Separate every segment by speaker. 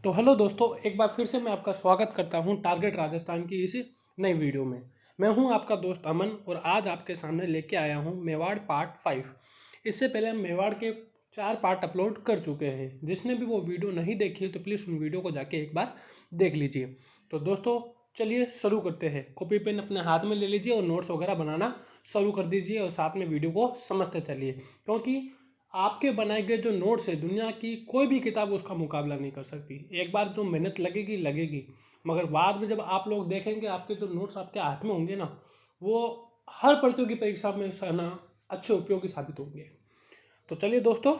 Speaker 1: तो हेलो दोस्तों, एक बार फिर से मैं आपका स्वागत करता हूं टारगेट राजस्थान की इस नई वीडियो में। मैं हूं आपका दोस्त अमन और आज आपके सामने लेके आया हूं मेवाड़ पार्ट 5। इससे पहले हम मेवाड़ के 4 पार्ट अपलोड कर चुके हैं। जिसने भी वो वीडियो नहीं देखी है तो प्लीज़ उन वीडियो को जाके एक बार देख लीजिए। तो दोस्तों चलिए शुरू करते हैं। कॉपी पेन अपने हाथ में ले लीजिए और नोट्स वगैरह बनाना शुरू कर दीजिए और साथ में वीडियो को समझते चलिए, क्योंकि आपके बनाए गए जो नोट्स है दुनिया की कोई भी किताब उसका मुकाबला नहीं कर सकती। एक बार जो मेहनत लगेगी लगेगी, मगर बाद में जब आप लोग देखेंगे आपके जो नोट्स आपके हाथ में होंगे ना, वो हर प्रतियोगी परीक्षा में ना अच्छे उपयोगी साबित होंगे। तो चलिए दोस्तों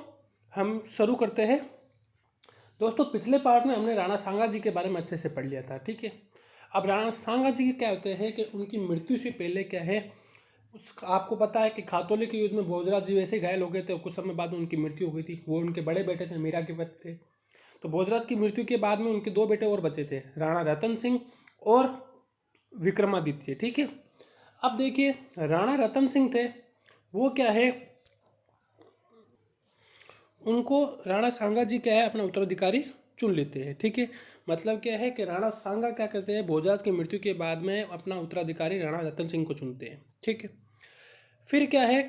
Speaker 1: हम शुरू करते हैं। दोस्तों पिछले पार्ट में हमने राणा सांगा जी के बारे में अच्छे से पढ़ लिया था, ठीक है। अब राणा सांगा जी क्या होते हैं कि उनकी मृत्यु से पहले क्या है, उस आपको पता है कि खातौली के युद्ध में भोजराज जी वैसे घायल हो गए थे और कुछ समय बाद उनकी मृत्यु हो गई थी। वो उनके बड़े बेटे थे, मीरा के बेटे थे। तो भोजराज की मृत्यु के बाद में उनके 2 बेटे और बचे थे, राणा रतन सिंह और विक्रमादित्य, ठीक है। अब देखिए राणा रतन सिंह थे, वो क्या है, उनको राणा सांगा जी क्या है अपना उत्तराधिकारी चुन लेते हैं, ठीक है। मतलब क्या है कि राणा सांगा क्या करते हैं, भोजराज की मृत्यु के बाद में अपना उत्तराधिकारी राणा रतन सिंह को चुनते हैं, ठीक है। फिर क्या है,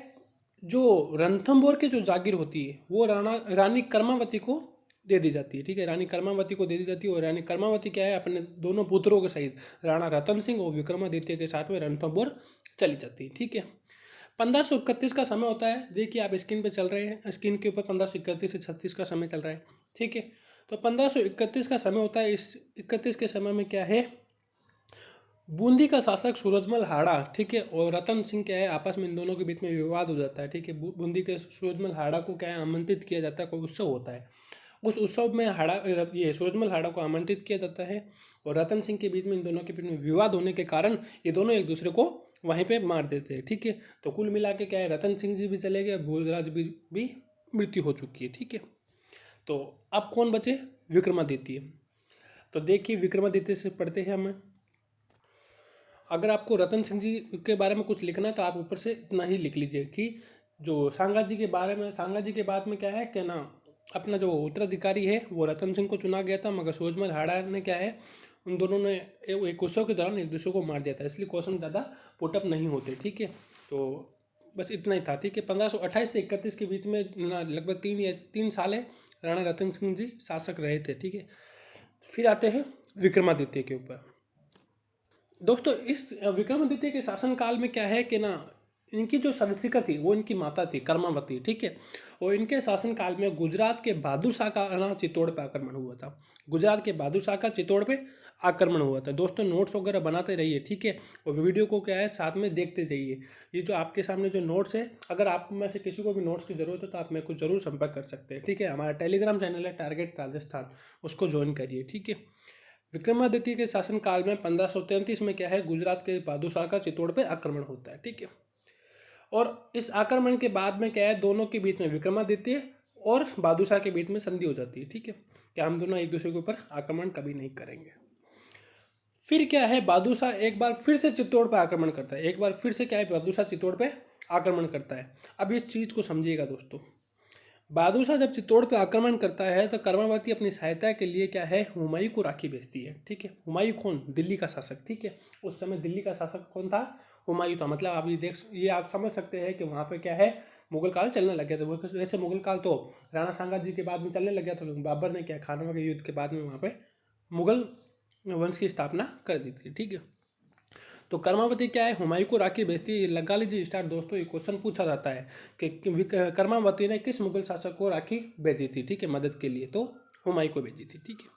Speaker 1: जो रणथंभौर की जो जागीर होती है वो रानी कर्मावती को दे दी जाती है, ठीक है। रानी कर्मावती को दे दी जाती है और रानी कर्मावती क्या है अपने दोनों पुत्रों के सहित राणा रतन सिंह और विक्रमादित्य के साथ में रणथंभौर चली जाती है, ठीक है। 1531 का समय होता है। देखिए आप स्क्रीन पे चल रहे हैं, स्क्रीन के ऊपर 1531 से 36 का समय चल रहा है, ठीक है। तो 1531 का समय होता है। इस 31 के समय में क्या है, बूंदी का शासक सूरजमल हाड़ा, ठीक है, और रतन सिंह क्या है आपस में इन दोनों के बीच में विवाद हो जाता है, ठीक है। बूंदी के सूरजमल हाड़ा को क्या है आमंत्रित किया जाता है, कोई उत्सव होता है। उस उत्सव में ये सूरजमल हाड़ा को आमंत्रित किया जाता है और रतन सिंह के बीच में इन दोनों के बीच में विवाद होने के कारण ये दोनों एक दूसरे को वहीं पे मार देते हैं, ठीक है। तो कुल मिला के क्या है, रतन सिंह जी भी चले गए, भोजराज भी मृत्यु हो चुकी है, ठीक है। तो अब कौन बचे, विक्रमादित्य। तो देखिए विक्रमादित्य से पढ़ते हैं हमें। अगर आपको रतन सिंह जी के बारे में कुछ लिखना है तो आप ऊपर से इतना ही लिख लीजिए कि जो सांगा जी के बारे में, सांगा जी के बाद में क्या है कि ना अपना जो उत्तराधिकारी है वो रतन सिंह को चुना गया था, मगर सूरजमल हाड़ा ने क्या है उन दोनों ने एक उत्सव के दौरान एक दूसरे को मार दिया था, इसलिए क्वेश्चन ज़्यादा पुटअप नहीं होते, ठीक है। तो बस इतना ही था, ठीक है। 1528 से 31 के बीच में लगभग 3 साल है राणा रतन सिंह जी शासक रहे थे, ठीक है। फिर आते हैं विक्रमादित्य के ऊपर। दोस्तों इस विक्रमादित्य के शासनकाल में क्या है कि ना, इनकी जो शासिका थी वो इनकी माता थी कर्मावती, ठीक है। और इनके शासनकाल में गुजरात के बहादुर शाह का ना चित्तौड़ पे आक्रमण हुआ था। गुजरात के बहादुर शाह का चित्तौड़ पे आक्रमण हुआ था। दोस्तों नोट्स वगैरह बनाते रहिए, ठीक है, और वीडियो को क्या है साथ में देखते जाइए। ये जो आपके सामने जो नोट्स है, अगर आप में से किसी को भी नोट्स की ज़रूरत है तो आप मेरे को जरूर संपर्क कर सकते हैं, ठीक है। हमारा टेलीग्राम चैनल है टारगेट राजस्थान, उसको ज्वाइन करिए, ठीक है। विक्रमादित्य के शासनकाल में 1533 में क्या है, गुजरात के बहादुर शाह का चित्तौड़ पे आक्रमण होता है, ठीक है। और इस आक्रमण के बाद में क्या है, दोनों के बीच में विक्रमादित्य और बहादुर शाह के बीच में संधि हो जाती है, ठीक है, कि हम दोनों एक दूसरे के ऊपर आक्रमण कभी नहीं करेंगे। फिर क्या है, बहादुर शाह एक बार फिर से चित्तौड़ पर आक्रमण करता है। एक बार फिर से क्या है, बहादुर शाह चित्तौड़ पे आक्रमण करता है। अब इस चीज़ को समझिएगा दोस्तों, बहादुर शाह जब चित्तौड़ पर आक्रमण करता है तो कर्मावती अपनी सहायता के लिए क्या है, हुमायूं को राखी भेजती है, ठीक है। हुमायूं कौन, दिल्ली का शासक, ठीक है। उस समय दिल्ली का शासक कौन था, हुमायूं था। मतलब आप ये आप समझ सकते हैं कि वहाँ पे क्या है, मुगल काल चलने लग गया था। वैसे मुगल काल तो राणा सांगा जी के बाद में चलने लग गया था, लेकिन बाबर ने क्या खानवा के युद्ध के बाद में वहाँ पे मुगल वंश की स्थापना कर दी थी, ठीक है। तो कर्मावती क्या है, हुमायूं को राखी भेजती है। लगा लीजिए स्टार्ट दोस्तों, ये क्वेश्चन पूछा जाता है कि कर्मावती ने किस मुगल शासक को राखी भेजी थी, ठीक है, मदद के लिए, तो हुमायूं को भेजी थी, ठीक है।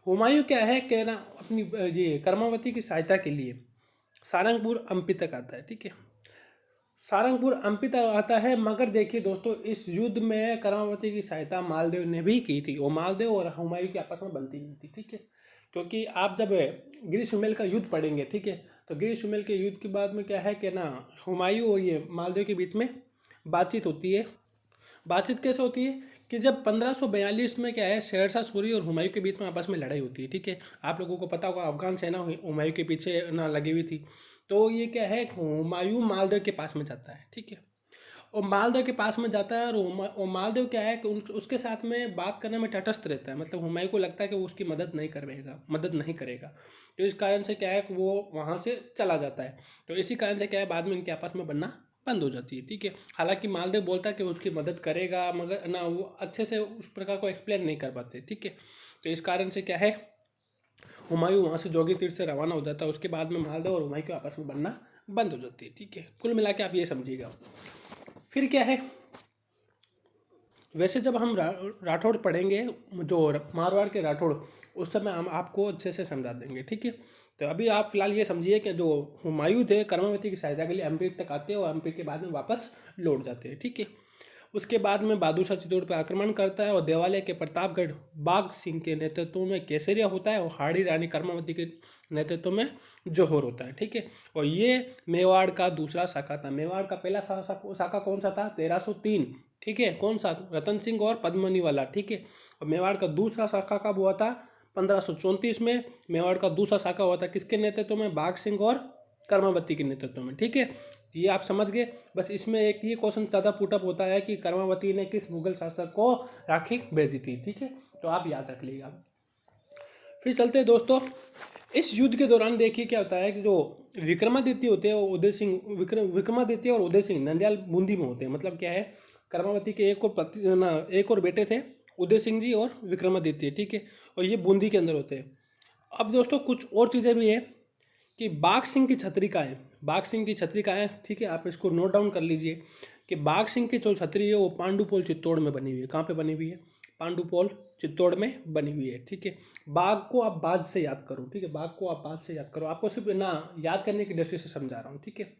Speaker 1: हुमायूं क्या है कहना अपनी ये कर्मावती की सहायता के लिए सारंगपुर हम्पी तक आता है, ठीक है। सारंगपुर हम्पी तक आता है, मगर देखिए दोस्तों इस युद्ध में कर्मावती की सहायता मालदेव ने भी की थी, और मालदेव और हुमायूं की आपस में बनती नहीं थी, ठीक है। क्योंकि आप जब गिरी सुमेल का युद्ध पढ़ेंगे, ठीक है, तो गिरी सुमेल के युद्ध के बाद में क्या है कि ना हुमायूं और ये मालदेव के बीच में बातचीत होती है। बातचीत कैसे होती है कि जब 1542 में क्या है, शेरशाह सूरी और हुमायूं के बीच में आपस में लड़ाई होती है, ठीक है। आप लोगों को पता होगा अफगान सेना हुमायूं के पीछे ना लगी हुई थी। तो ये क्या है, हुमायूं मालदेव के पास में जाता है, ठीक है। और मालदेव के पास में जाता है, और मालदेव क्या है कि उसके साथ में बात करने में तटस्थ रहता है, मतलब हुमायूं को लगता है कि वो उसकी मदद नहीं करेगा। तो इस कारण से क्या है कि वो वहाँ से चला जाता है। तो इसी कारण से क्या है, बाद में इनके आपस में बनना बंद हो जाती है। ठीक है, हालांकि मालदेव बोलता है कि वो उसकी मदद करेगा, मगर ना वो अच्छे से उस प्रकार को एक्सप्लेन नहीं कर पाते। ठीक है, तो इस कारण से क्या है, हुमायूं वहाँ से जोगी तीर से रवाना हो जाता है। उसके बाद में मालदेव और हुमायूं के आपस में बनना बंद हो जाती है। ठीक है, कुल मिला के आप ये समझिएगा। फिर क्या है, वैसे जब हम राठौड़ पढ़ेंगे, जो मारवाड़ के राठौड़, उस समय हम आपको अच्छे से समझा देंगे। ठीक है, तो अभी आप फिलहाल ये समझिए कि जो हुमायूं थे कर्मावती की सहायता के लिए एमपी तक आते हैं और एमपी के बाद में वापस लौट जाते हैं। ठीक है, उसके बाद में बहादुर शाह चित्तौड़ पर आक्रमण करता है और देवालय के प्रतापगढ़ बाघ सिंह के नेतृत्व में केसरिया होता है और हाड़ी रानी कर्मावती के नेतृत्व में जौहर होता है। ठीक है, और ये मेवाड़ का दूसरा शाखा था। मेवाड़ का पहला शाखा कौन सा था, 1303। ठीक है, कौन सा, रतन सिंह और पद्मनी वाला। ठीक है, और मेवाड़ का दूसरा शाखा कब हुआ था, 1534 में। मेवाड़ का दूसरा शाखा हुआ था किसके नेतृत्व में, बाघ सिंह और कर्मावती के नेतृत्व में। ठीक है, ये आप समझ गए। बस इसमें एक ये क्वेश्चन ज़्यादा पुटअप होता है कि कर्मावती ने किस मुगल शासक को राखी भेजी थी। ठीक है, तो आप याद रख लीजिएगा। फिर चलते हैं दोस्तों, इस युद्ध के दौरान देखिए क्या होता है कि जो विक्रमादित्य होते हैं, उदय सिंह, विक्रमादित्य और उदय सिंह नंदयाल बूंदी में होते हैं। मतलब क्या है, कर्मावती के एक और बेटे थे, उदय सिंह जी और विक्रमादित्य। ठीक है, और ये बूंदी के अंदर होते हैं। अब दोस्तों कुछ और चीज़ें भी है कि बाघ सिंह की छतरी का है, बाघ सिंह की छतरी का है। ठीक है, आप इसको नोट डाउन कर लीजिए कि बाघ सिंह की जो छतरी है वो पांडुपोल चित्तौड़ में बनी हुई है। कहाँ पे बनी हुई है, पांडुपोल चित्तौड़ में बनी हुई है। ठीक है, बाघ को आप बाज से याद करो। ठीक है, बाघ को आप बाज से याद करो, आपको सिर्फ ना याद करने की दृष्टि से समझा रहा हूँ। ठीक है,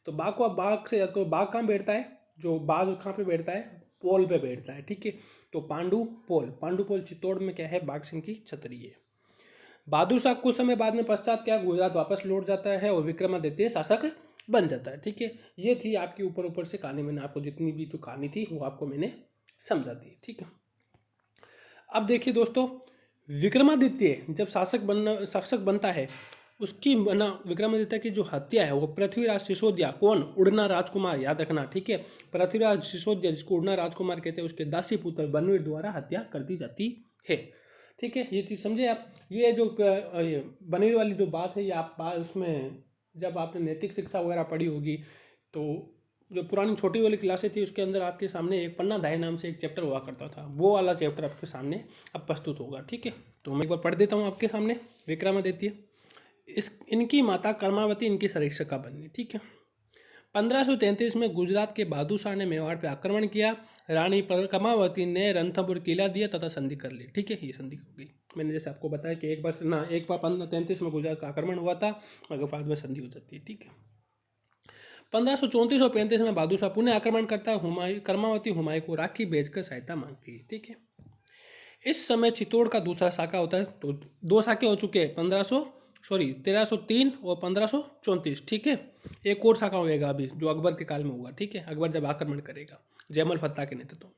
Speaker 1: तो बाघ को आप बाघ से याद करो। बाघ कहाँ बैठता है, जो बाघ कहाँ पे बैठता है, पोल पे बैठता है। ठीक है, तो पांडुपोल चित्तौड़ में क्या है, बाघ सिंह की छतरी है। बहादुर शाह कुछ समय बाद में पश्चात क्या गुजरात वापस लौट जाता है और विक्रमादित्य शासक बन जाता है। ठीक है, ये थी आपकी ऊपर ऊपर से कहानी। मैंने आपको जितनी भी जो कहानी थी वो आपको मैंने समझा दी। ठीक है, अब देखिए दोस्तों, विक्रमादित्य जब शासक बनता है, उसकी ना विक्रमादित्य की जो हत्या है वो पृथ्वीराज सिसोदिया, कौन, उड़ना राजकुमार, याद रखना। ठीक है, पृथ्वीराज सिसोदिया जिसको उड़ना राजकुमार कहते हैं, उसके दासी पुत्र बनवीर द्वारा हत्या कर दी जाती है। ठीक है, ये चीज़ समझे आप। ये जो ये बनवीर वाली जो बात है, ये आप उसमें जब आपने नैतिक शिक्षा वगैरह पढ़ी होगी, तो जो पुरानी छोटी वाली क्लासें थी उसके अंदर आपके सामने एक पन्ना दाई नाम से एक चैप्टर हुआ करता था, वो वाला चैप्टर आपके सामने अब प्रस्तुत होगा। ठीक है, तो मैं एक बार पढ़ देता हूँ आपके सामने। विक्रमादित्य, इनकी माता कर्मावती इनकी सरीक्षका बनी। ठीक है, 1533 में गुजरात के बहादुर शाह ने मेवाड़ पर आक्रमण किया। रानी कर्मावती ने रणथंभौर किला दिया तथा संधि कर ली। ठीक है, ये संधि हो गई। मैंने जैसे आपको बताया कि एक बार 1533 में गुजरात का आक्रमण हुआ था, मगर बाद में संधि हो जाती है। ठीक है, 1534 और 35 में बहादुर शाह पुनः आक्रमण करता है। कर्मावती हुमायूं को राखी भेजकर सहायता मांगती है। ठीक है, इस समय चित्तौड़ का दूसरा शाखा होता है। तो दो शाखे हो चुके हैं, 1303 और 1534। ठीक है, एक और शाखा होएगा अभी जो अकबर के काल में होगा। ठीक है, अकबर जब आक्रमण करेगा जयमल फत्ता के नेतृत्व में।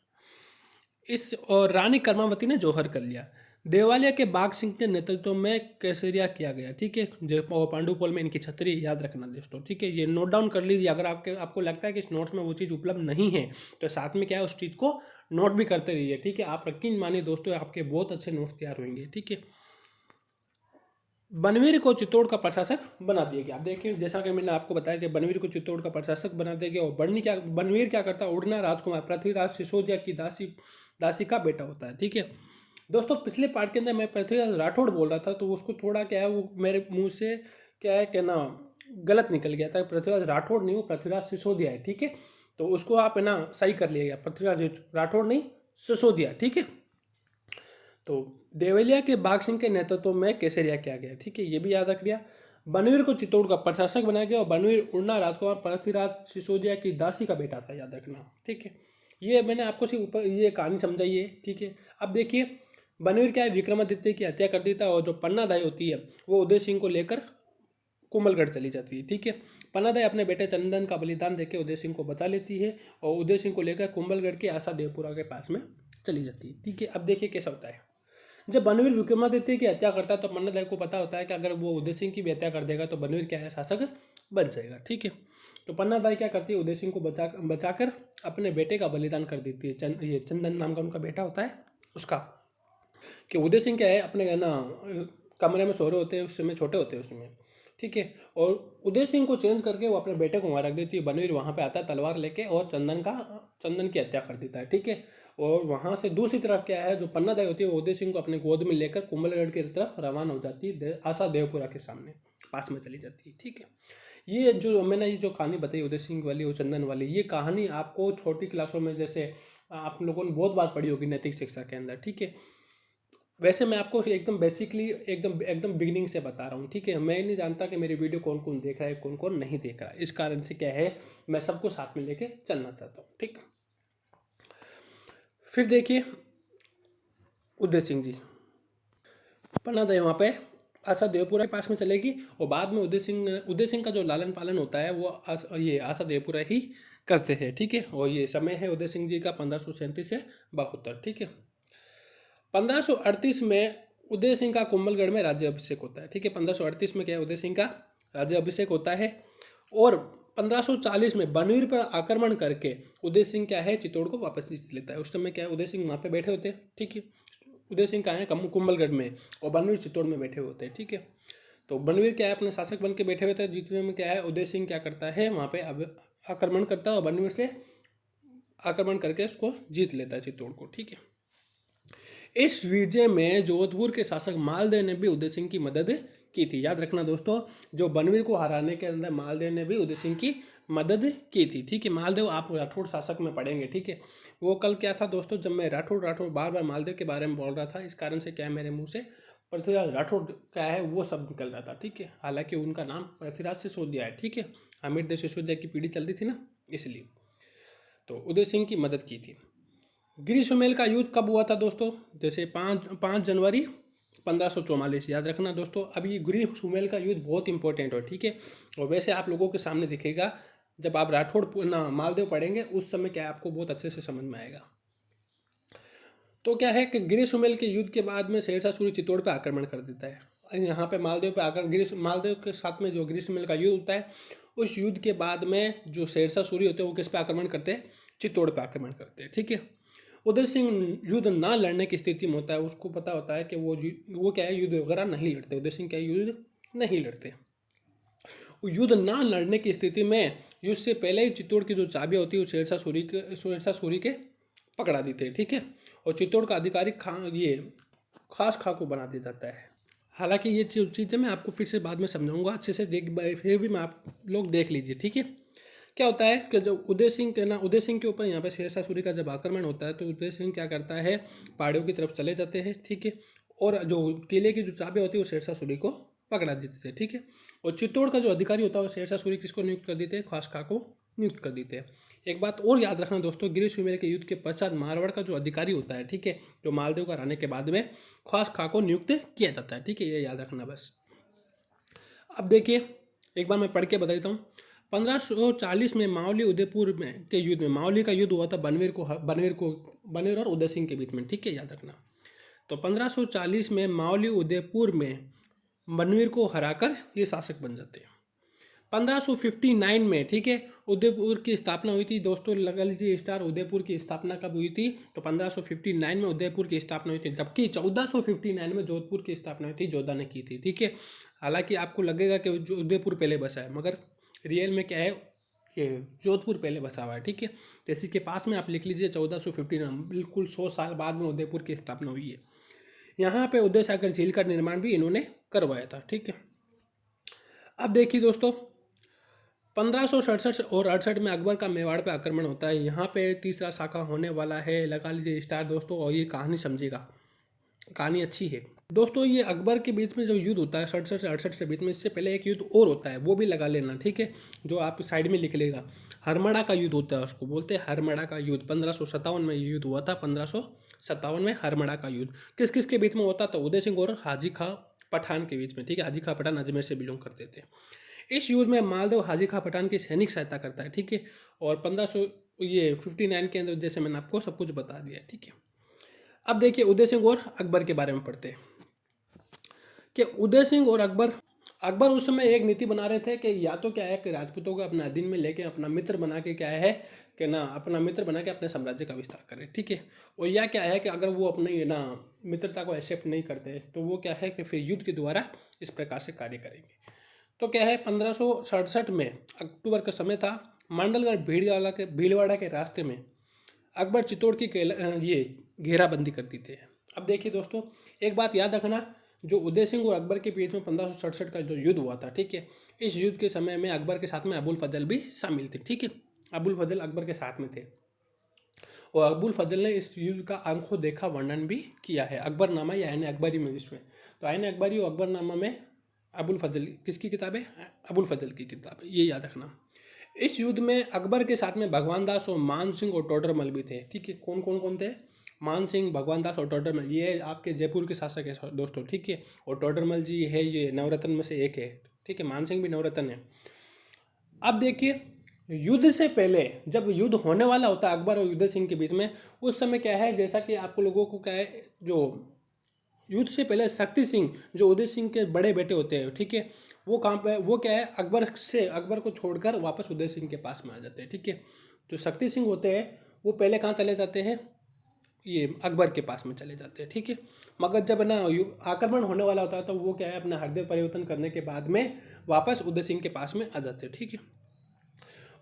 Speaker 1: इस और रानी कर्मावती ने जौहर कर लिया। देवालिया के बाघ सिंह के नेतृत्व में केसरिया किया गया। ठीक है, जो पांडुपोल में इनकी छतरी, याद रखना दोस्तों। ठीक है, ये नोट डाउन कर लीजिए। अगर आपको लगता है कि इस नोट्स में वो चीज़ उपलब्ध नहीं है, तो साथ में क्या है, उस चीज़ को नोट भी करते रहिए। ठीक है, आप यकीन मानिए दोस्तों, आपके बहुत अच्छे नोट्स तैयार होंगे। ठीक है, बनवीर को चित्तौड़ का प्रशासक बना दिया गया। आप देखिए, जैसा कि मैंने आपको बताया कि बनवीर को चित्तौड़ का प्रशासक बना दिया गया। और बनवीर क्या करता है, उड़ना राजकुमार पृथ्वीराज सिसोदिया की दासी का बेटा होता है। ठीक है दोस्तों, पिछले पार्ट के अंदर मैं पृथ्वीराज राठौड़ बोल रहा था, तो उसको थोड़ा क्या है, वो मेरे मुंह से क्या है कि ना गलत निकल गया था। पृथ्वीराज राठौड़ नहीं, वो पृथ्वीराज सिसोदिया है। ठीक है, तो उसको आप है ना सही कर लिएगा, पृथ्वीराज राठौड़ नहीं, सिसोदिया। ठीक है, तो देवलिया के बाघ सिंह के नेतृत्व में केसरिया किया गया। ठीक है, ये भी याद रख लिया। बनवीर को चित्तौड़ का प्रशासक बनाया गया और बनवीर उड़ना राजकुमार पृथ्वीराज सिसोदिया की दासी का बेटा था, याद रखना। ठीक है, ये मैंने आपको सिर्फ ऊपर ये कहानी समझाई है। ठीक है, अब देखिए बनवीर क्या है, विक्रमादित्य की हत्या कर देता है और जो पन्नादाई होती है वो उदय सिंह को लेकर कुंभलगढ़ चली जाती है। ठीक है, पन्नादाई अपने बेटे चंदन का बलिदान देकर उदय सिंह को बचा लेती है और उदय सिंह को लेकर कुंभलगढ़ के आशा देवपुरा के पास में चली जाती है। ठीक है, अब देखिए कैसा होता है। जब बनवीर विक्रमादित्य की हत्या करता है तो पन्नादाई को पता होता है कि अगर वो उदय सिंह की भी हत्या कर देगा तो बनवीर क्या है, शासक बन जाएगा। ठीक है, तो पन्नादाई क्या करती है, उदय सिंह को बचाकर अपने बेटे का बलिदान कर देती है। ये चंदन नाम का उनका बेटा होता है उसका। कि उदय सिंह क्या है, अपने ना कमरे में सो रहे होते हैं, उस समय छोटे होते हैं उसमें, ठीक है। और उदय सिंह को चेंज करके वो अपने बेटे को वहाँ रख देती है। बनवीर वहाँ पे आता है तलवार लेके और चंदन की हत्या कर देता है, ठीक है। और वहाँ से दूसरी तरफ क्या है, जो पन्नादाई होती है वो उदय सिंह को अपने गोद में लेकर कुंभलगढ़ की तरफ रवाना हो जाती है, आशा देवपुरा के सामने पास में चली जाती है, ठीक है। ये जो मैंने ये जो कहानी बताई उदय सिंह वाली और चंदन वाली, ये कहानी आपको छोटी क्लासों में जैसे आप लोगों ने बहुत बार पढ़ी होगी नैतिक शिक्षा के अंदर, ठीक है। वैसे मैं आपको एकदम बेसिकली एकदम एकदम बिगिनिंग से बता रहा हूँ, ठीक है। मैं नहीं जानता कि मेरी वीडियो कौन कौन देख रहा है, कौन कौन नहीं देख रहा है। इस कारण से क्या है, मैं सबको साथ में लेके चलना चाहता हूँ, ठीक। फिर देखिए उदय सिंह जी, पन्नादाई वहाँ पे आशा देवपुरा के पास में चलेगी और बाद में उदय सिंह का जो लालन पालन होता है वो ये आशा देवपुरा ही करते हैं, ठीक है। और ये समय है उदय सिंह जी का 1537 से 72, ठीक है। 1538 में उदय सिंह का कुंभलगढ़ में राज्य अभिषेक होता है, ठीक है। 1538 में क्या है, उदय सिंह का राज्य अभिषेक होता है। और 1540 में बनवीर पर आक्रमण करके उदय सिंह क्या है, चित्तौड़ को वापस जीत लेता है। उस समय क्या है, उदय सिंह वहाँ पे बैठे होते हैं, ठीक है। उदय सिंह कहाँ है, कुंभलगढ़ में, और बनवीर चित्तौड़ में बैठे होते हैं, ठीक है। तो बनवीर क्या है, अपने शासक बन के बैठे हुए थे। जीतने में क्या है, उदय सिंह क्या करता है, वहाँ पे अब आक्रमण करता है और बनवीर से आक्रमण करके उसको जीत लेता है चित्तौड़ को, ठीक है। इस विजय में जोधपुर के शासक मालदेव ने भी उदय सिंह की मदद की थी। याद रखना दोस्तों, जो बनवीर को हराने के अंदर मालदेव ने भी उदय सिंह की मदद की थी, ठीक है। मालदेव आप राठौड़ शासक में पढ़ेंगे, ठीक है। वो कल क्या था दोस्तों, जब मैं राठौड़ बार बार मालदेव के बारे में बोल रहा था, इस कारण से क्या है मेरे मुंह से पृथ्वीराज राठौड़ क्या है वो शब्द निकल रहा था, ठीक है। हालांकि उनका नाम पृथ्वीराज सिसोदिया है, ठीक है। अमृतदेव सिसोदिया की पीढ़ी चल रही थी ना, इसलिए तो उदय सिंह की मदद की थी। गिरी सुमेल का युद्ध कब हुआ था दोस्तों, जैसे 5 जनवरी 1544। याद रखना दोस्तों, अभी गिरी सुमेल का युद्ध बहुत इंपॉर्टेंट है, ठीक है। और वैसे आप लोगों के सामने दिखेगा, जब आप राठौड़ ना मालदेव पढ़ेंगे उस समय क्या आपको बहुत अच्छे से समझ में आएगा। तो क्या है कि गिरी सुमेल के युद्ध के बाद में शेरशाह सूरी चित्तौड़ पर आक्रमण कर देता है। यहाँ पे मालदेव पे आकर मालदेव के साथ में जो गिरी सुमेल का युद्ध होता है, उस युद्ध के बाद में जो शेरशाह सूरी होते हैं वो किस पे आक्रमण करते हैं, चित्तौड़ पे आक्रमण करते हैं, ठीक है। उदय सिंह युद्ध ना लड़ने की स्थिति में होता है, उसको पता होता है कि वो क्या है, युद्ध वगैरह नहीं लड़ते। उदय सिंह क्या है, युद्ध नहीं लड़ते। युद्ध ना लड़ने की स्थिति में युद्ध से पहले ही चित्तौड़ की जो चाबियाँ होती है वो शेरशाह सूरी के पकड़ा देते हैं, ठीक है। और चित्तौड़ का अधिकारी ये खास खा को बना दिया जाता है। हालांकि ये चीज़ें मैं आपको फिर से बाद में समझाऊंगा अच्छे से, फिर भी मैं आप लोग देख लीजिए, ठीक है। क्या होता है कि जब उदय सिंह के ऊपर यहाँ पे शेरशाह सूरी का जब आक्रमण होता है, तो उदय सिंह क्या करता है, पहाड़ियों की तरफ चले जाते हैं, ठीक है। और जो किले की जो चाबी होती है वो शेरशाह सूरी को पकड़ा देते थे, ठीक है। और चित्तौड़ का जो अधिकारी होता है वो शेरशाह सूरी किसको नियुक्त कर देते हैं, खास खा को नियुक्त कर देते हैं। एक बात और याद रखना दोस्तों, गिरी सुमेल के युद्ध के पश्चात मारवाड़ का जो अधिकारी होता है, ठीक है, जो मालदेव का रहने के बाद में खास खा को नियुक्त किया जाता है, ठीक है। ये याद रखना बस। अब देखिए एक बार मैं पढ़ के बता देता हूँ। 1540 में मावली उदयपुर में के युद्ध में, मावली का युद्ध हुआ था बनवीर और उदय सिंह के बीच में, ठीक है, याद रखना। तो 1540 में मावली उदयपुर में बनवीर को हराकर ये शासक बन जाते हैं। 1559 में, ठीक है, उदयपुर की स्थापना हुई थी दोस्तों। लगा लीजिए स्टार, उदयपुर की स्थापना कब हुई थी, तो 1559 में उदयपुर की स्थापना हुई थी, जबकि 1459 में जोधपुर की स्थापना हुई थी, जोधा ने की थी, ठीक है। हालांकि आपको लगेगा कि जो उदयपुर पहले बसा है, मगर रियल में क्या है, ये जोधपुर पहले बसा हुआ है, ठीक है। तो इसी के पास में आप लिख लीजिए 1459, बिल्कुल 100 साल बाद में उदयपुर की स्थापना हुई है। यहाँ पे उदय सागर झील का निर्माण भी इन्होंने करवाया था, ठीक है। अब देखिए दोस्तों, 1567 और 68 में अकबर का मेवाड़ पे आक्रमण होता है। यहाँ पे तीसरा शाखा होने वाला है, लगा लीजिए स्टार दोस्तों, और ये कहानी समझिएगा, कहानी अच्छी है दोस्तों। ये अकबर के बीच में जो युद्ध होता है 67 से 68 के बीच में, इससे पहले एक युद्ध और होता है, वो भी लगा लेना, ठीक है, जो आप साइड में लिख लेगा। हरमड़ा का युद्ध होता है, उसको बोलते हैं हरमड़ा का युद्ध। 1557 में युद्ध हुआ था, 1557 में हरमड़ा का युद्ध किस किस के बीच में होता, तो उदय सिंह और हाजी खा पठान के बीच में, ठीक है। हाजी खा पठान अजमेर से बिलोंग करते थे। इस युद्ध में मालदेव हाजी खा पठान की सैनिक सहायता करता है, ठीक है। और 1559 के अंदर जैसे मैंने आपको सब कुछ बता दिया, ठीक है। अब देखिए उदय सिंह और अकबर के बारे में पढ़ते हैं कि उदय सिंह और अकबर अकबर उस समय एक नीति बना रहे थे कि या तो क्या है कि राजपूतों को अपने अधीन में लेके अपना मित्र बना के क्या है कि ना अपना मित्र बना के अपने साम्राज्य का विस्तार करें, ठीक है। और या क्या है कि अगर वो अपनी ना मित्रता को एक्सेप्ट नहीं करते तो वो क्या है कि फिर युद्ध के द्वारा इस प्रकार से कार्य करेंगे। तो क्या है 1567 में अक्टूबर का समय था, मांडलगढ़ भीलवाड़ा के रास्ते में अकबर चित्तौड़ की ये घेराबंदी कर दी थी। अब देखिए दोस्तों, एक बात याद रखना, जो उदय सिंह और अकबर के बीच में 1567 का जो युद्ध हुआ था, ठीक है, इस युद्ध के समय में अकबर के साथ में अबुल फजल भी शामिल थे, ठीक है। अबुल फजल अकबर के साथ में थे और अबुल फजल ने इस युद्ध का आंखों देखा वर्णन भी किया है अकबरनामा या आईन अकबरी में, जिसमें तो आईन अकबरी और अकबरनामा में अबुल फजल किसकी किताब है? अबुल फजल की किताब है, ये याद रखना। इस युद्ध में अकबर के साथ में भगवान दास और मान सिंह और टोडरमल भी थे, ठीक है। कौन कौन कौन थे? मान सिंह, भगवान दास और टोडरमल, ये आपके जयपुर के शासक है दोस्तों, ठीक है। और टोडरमल जी है ये नवरत्न में से एक है, ठीक है। मान सिंह भी नवरत्न है। अब देखिए, युद्ध से पहले जब युद्ध होने वाला होता है अकबर और उदय सिंह के बीच में, उस समय क्या है, जैसा कि आपको लोगों को क्या है, जो युद्ध से पहले शक्ति सिंह जो उदय सिंह के बड़े बेटे होते हैं, ठीक है, वो कहाँ पे, वो क्या है अकबर को छोड़कर वापस उदय सिंह के पास में आ जाते हैं, ठीक है। जो शक्ति सिंह होते हैं वो पहले कहाँ चले जाते हैं, ये अकबर के पास में चले जाते हैं, ठीक है। मगर जब ना आक्रमण होने वाला होता है तो वो क्या है अपना हृदय परिवर्तन करने के बाद में वापस उदय सिंह के पास में आ जाते हैं, ठीक है।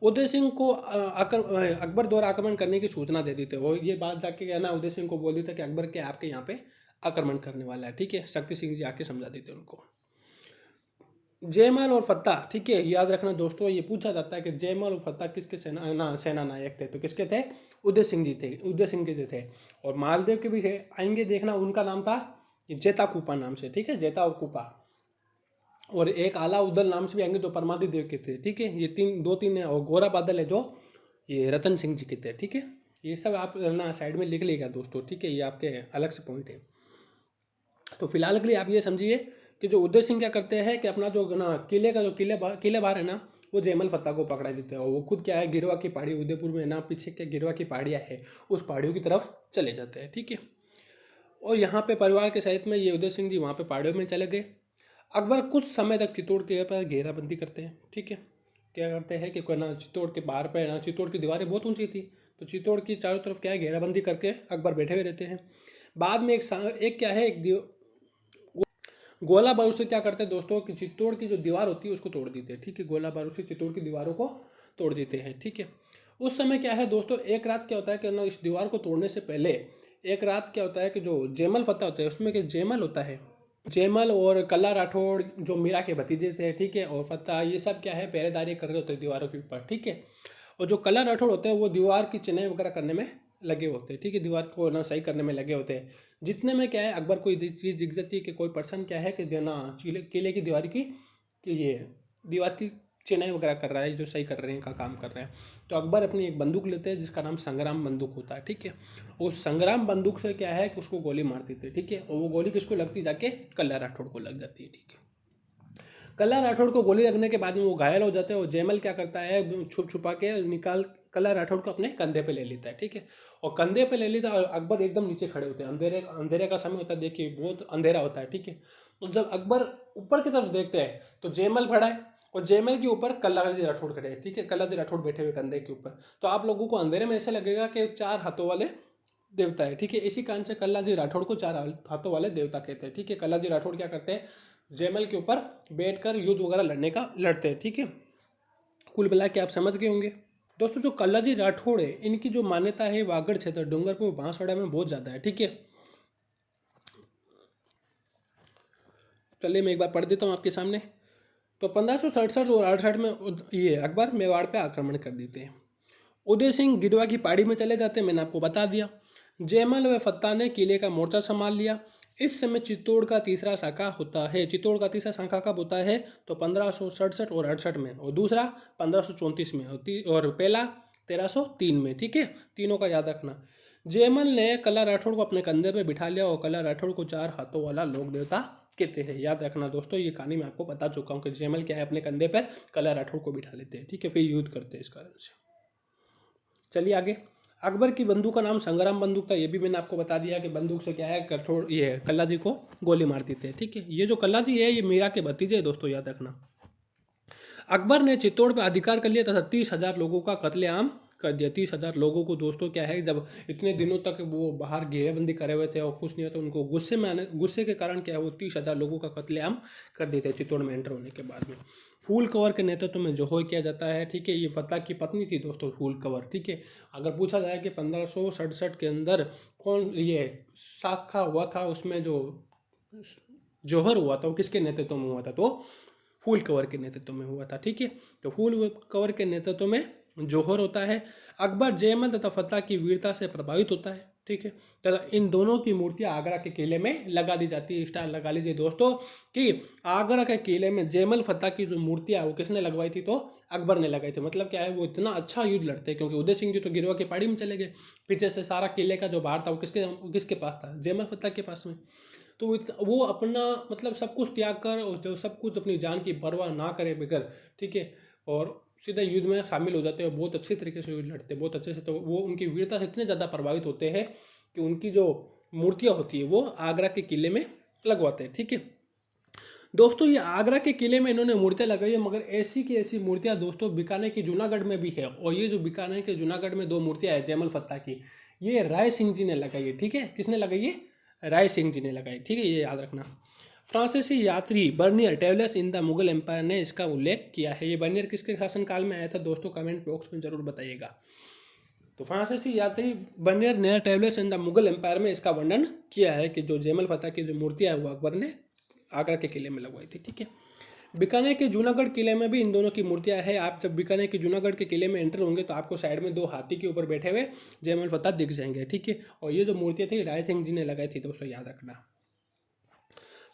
Speaker 1: उदय सिंह को अकबर द्वारा आक्रमण करने की सूचना दे दी थी, वो ये बात जाके क्या ना उदय सिंह को बोल दी था कि अकबर के आपके यहाँ पे आक्रमण करने वाला है, ठीक है। शक्ति सिंह जी आके समझा देते उनको। जयमल और फत्ता, ठीक है, याद रखना दोस्तों, ये पूछा जाता है कि जयमल और फत्ता किसके सेना नायक थे, तो किसके थे? उदय सिंह जी थे, उदय सिंह के जो थे। और मालदेव के भी थे, आएंगे देखना, उनका नाम था जेता कूपा नाम से, ठीक है, जेता और कूपा। और एक आला उदल नाम से भी आएंगे जो परमादि देव के थे, ठीक है। ये दो तीन है। और गोरा बादल है जो ये रतन सिंह जी के थे, ठीक है। ये सब आप ना साइड में लिख लीजिएगा दोस्तों, ठीक है, ये आपके अलग से पॉइंट है। तो फिलहाल के लिए आप ये समझिए कि जो उदय सिंह क्या करते हैं कि अपना जो ना किले बाहर है ना, वो जयमल फत्ता को पकड़ा देते हैं। और वो खुद क्या है गिरवा की पहाड़ी, उदयपुर में ना पीछे क्या गिरवा की पहाड़ियाँ है, उस पहाड़ियों की तरफ चले जाते हैं, ठीक है। और यहाँ पे परिवार के सहित में ये उदय सिंह जी वहाँ पे पहाड़ियों में चले गए। अकबर कुछ समय तक चित्तौड़ के पर घेराबंदी करते हैं, ठीक है। क्या करते हैं कि कोई ना चित्तौड़ के बाहर पे ना, चित्तौड़ की दीवारें बहुत ऊंची थी, तो चित्तौड़ की चारों तरफ क्या है घेराबंदी करके अकबर बैठे हुए रहते हैं। बाद में एक क्या है, गोला बारूद से क्या करते हैं दोस्तों कि चित्तौड़ की जो दीवार होती है उसको तोड़ देते हैं, ठीक है। गोला बारूद से चित्तौड़ की दीवारों को तोड़ देते हैं, ठीक है। उस समय क्या है दोस्तों, एक रात क्या होता है कि ना इस दीवार को तोड़ने से पहले एक रात क्या होता है कि जो जयमल फत्ता होता है उसमें क्या जयमल होता है, जयमल और कल्ला राठौड़ जो मीरा के भतीजे थे, ठीक है, और फत्ता, ये सब क्या है पहरेदारी कर रहे होते हैं दीवारों के ऊपर, ठीक है। और जो कल्ला राठौड़ होते हैं वो दीवार की चिनाई वगैरह करने में लगे होते हैं, ठीक है, दीवार को ना सही करने में लगे होते हैं। जितने में क्या है अकबर को ये चीज़ दिख जाती है कि कोई पर्सन क्या है कि ना किले की दीवार की कि ये दीवार की चिनाई वगैरह कर रहा है, जो सही कर रहे हैं का काम कर रहे हैं। तो अकबर अपनी एक बंदूक लेते हैं जिसका नाम संग्राम बंदूक होता है, ठीक है। उस संग्राम बंदूक से क्या है कि उसको गोली मार देते, ठीक है। और वो गोली किसको लगती, जाके कल्ला राठौड़ को लग जाती है, ठीक है। कल्ला राठौड़ को गोली लगने के बाद में वो घायल हो जाते हैं और जयमल क्या करता है छुप छुपा के निकाल कल्ला राठौड़ को अपने कंधे पे ले लेता है, ठीक है। और कंधे पे ले लेता है और अकबर एकदम नीचे खड़े होते हैं, अंधेरे का समय होता है, देखिए बहुत अंधेरा होता है, ठीक है। तो जब अकबर ऊपर की तरफ देखते हैं तो जयमल खड़ा है और जयमल के ऊपर कल्ला जी राठौड़ खड़े हैं, ठीक है, कल्ला जी राठौड़ बैठे हुए कंधे के ऊपर। तो आप लोगों को अंधेरे में ऐसा लगेगा कि 4 हाथों वाले देवता है, ठीक है। इसी कारण से कल्ला जी राठौड़ को 4 हाथों वाले देवता कहते हैं, ठीक है। कल्ला जी राठौड़ क्या करते हैं, जयमल के ऊपर बैठकर युद्ध वगैरह लड़ते हैं, ठीक है। कुल मिला के आप समझ गए होंगे दोस्तों। जो कल्ला जी राठौड़ है इनकी जो मान्यता है वागड़ क्षेत्र डूंगरपुर बांसवाड़ा में बहुत ज़्यादा है, ठीक है। चलिए मैं एक बार पढ़ देता हूँ आपके सामने। तो 1567 और 68 में ये अकबर मेवाड़ पे आक्रमण कर देते हैं। उदय सिंह गिरवा की पहाड़ी में चले जाते हैं, मैंने आपको बता दिया। जयमल व फत्ता ने किले का मोर्चा संभाल लिया। इस समय चित्तौड़ का तीसरा शाखा होता है। चित्तौड़ का तीसरा शाखा कब होता है, तो 1567 और 68 में, और दूसरा 1534 में, और पहला 1303 में, ठीक है। तीनों का याद रखना। जयमल ने कल्ला राठौड़ को अपने कंधे पे बिठा लिया और कल्ला राठौड़ को 4 हाथों वाला लोक देवता कहते हैं। याद रखना दोस्तों, ये कहानी मैं आपको बता चुका हूँ कि जयमल क्या है अपने कंधे पर कल्ला राठौड़ को बिठा लेते हैं, ठीक है, फिर युद्ध करते हैं इस कारण से। चलिए आगे। अकबर की बंदूक का नाम संग्राम बंदूक था, ये भी मैंने आपको बता दिया कि बंदूक से क्या है कठोर ये कल्ला जी को गोली मार देते हैं। ठीक है, ये जो कल्ला जी है ये मीरा के भतीजे है दोस्तों, याद रखना। अकबर ने चित्तौड़ पर अधिकार कर लिया तथा 30,000 लोगों का कत्लेआम कर दिया। 30,000 लोगों को दोस्तों क्या है, जब इतने दिनों तक वो बाहर घेरेबंदी करे हुए थे और कुछ नहीं होता, उनको गुस्से के कारण क्या है वो 30,000 लोगों का कत्लेआम कर देते हैं चित्तौड़ में एंटर होने के बाद में। फूल कंवर के नेतृत्व में जोहर किया जाता है। ठीक है, ये फतेह की पत्नी थी दोस्तों फूल कंवर। ठीक है, अगर पूछा जाए कि 1567 के अंदर कौन ये साखा हुआ था, उसमें जो जौहर हुआ था वो किसके नेतृत्व में हुआ था, तो फूल कंवर के नेतृत्व में हुआ था। ठीक है, तो फूल कंवर के नेतृत्व में जौहर होता है। अकबर जयमल तथा फतेह की वीरता से प्रभावित होता है। ठीक है, तथा इन दोनों की मूर्तियां आगरा के किले में लगा दी जाती है। स्टार लगा लीजिए दोस्तों कि आगरा के किले में जयमल फतेह की जो मूर्तियां वो किसने लगवाई थी, तो अकबर ने लगाई थी। मतलब क्या है, वो इतना अच्छा युद्ध लड़ते हैं, क्योंकि उदय सिंह जी तो गिरवा की पहाड़ी में चले गए, पीछे से सारा किले का जो भार था वो किसके पास था, जयमल फतेह के पास में। तो वो अपना मतलब सब कुछ त्याग कर और जो सब कुछ अपनी जान की परवाह ना करे बगैर, ठीक है, और सीधा युद्ध में शामिल हो जाते हैं, बहुत अच्छे तरीके से युद्ध लड़ते हैं, बहुत अच्छे से। तो वो उनकी वीरता से इतने ज़्यादा प्रभावित होते हैं कि उनकी जो मूर्तियाँ होती है वो आगरा के किले में लगवाते हैं। ठीक है दोस्तों, ये आगरा के किले में इन्होंने मूर्तियाँ लगाई है, मगर ऐसी की ऐसी मूर्तियाँ दोस्तों बीकानेर की जूनागढ़ में भी है। और ये जो बीकानेर के जूनागढ़ में दो मूर्तियाँ है जयमल फतेह की, ये राय सिंह जी ने लगाई है। ठीक है, किसने लगाई है, राय सिंह जी ने लगाई। ठीक है, ये याद रखना। फ्रांसीसी यात्री Bernier travellers in the Mughal empire ने इसका उल्लेख किया है। ये बर्नियर किसके शासनकाल में आया था दोस्तों, कमेंट बॉक्स में जरूर बताइएगा। तो फ्रांसीसी यात्री बर्नियर ने travellers in the Mughal empire में इसका वर्णन किया है कि जो जयमल फतेह की जो मूर्तियाँ है वो अकबर ने आगरा के किले में लगवाई थी। ठीक है, बीकानेर के जूनागढ़ किले में भी इन दोनों की मूर्तियां हैं। आप जब बीकानेर के जूनागढ़ के किले में एंटर होंगे तो आपको साइड में दो हाथी के ऊपर बैठे हुए जयमल फतेह दिख जाएंगे। ठीक है, और ये जो मूर्तियां थी राय सिंह जी ने लगाई थी दोस्तों, याद रखना।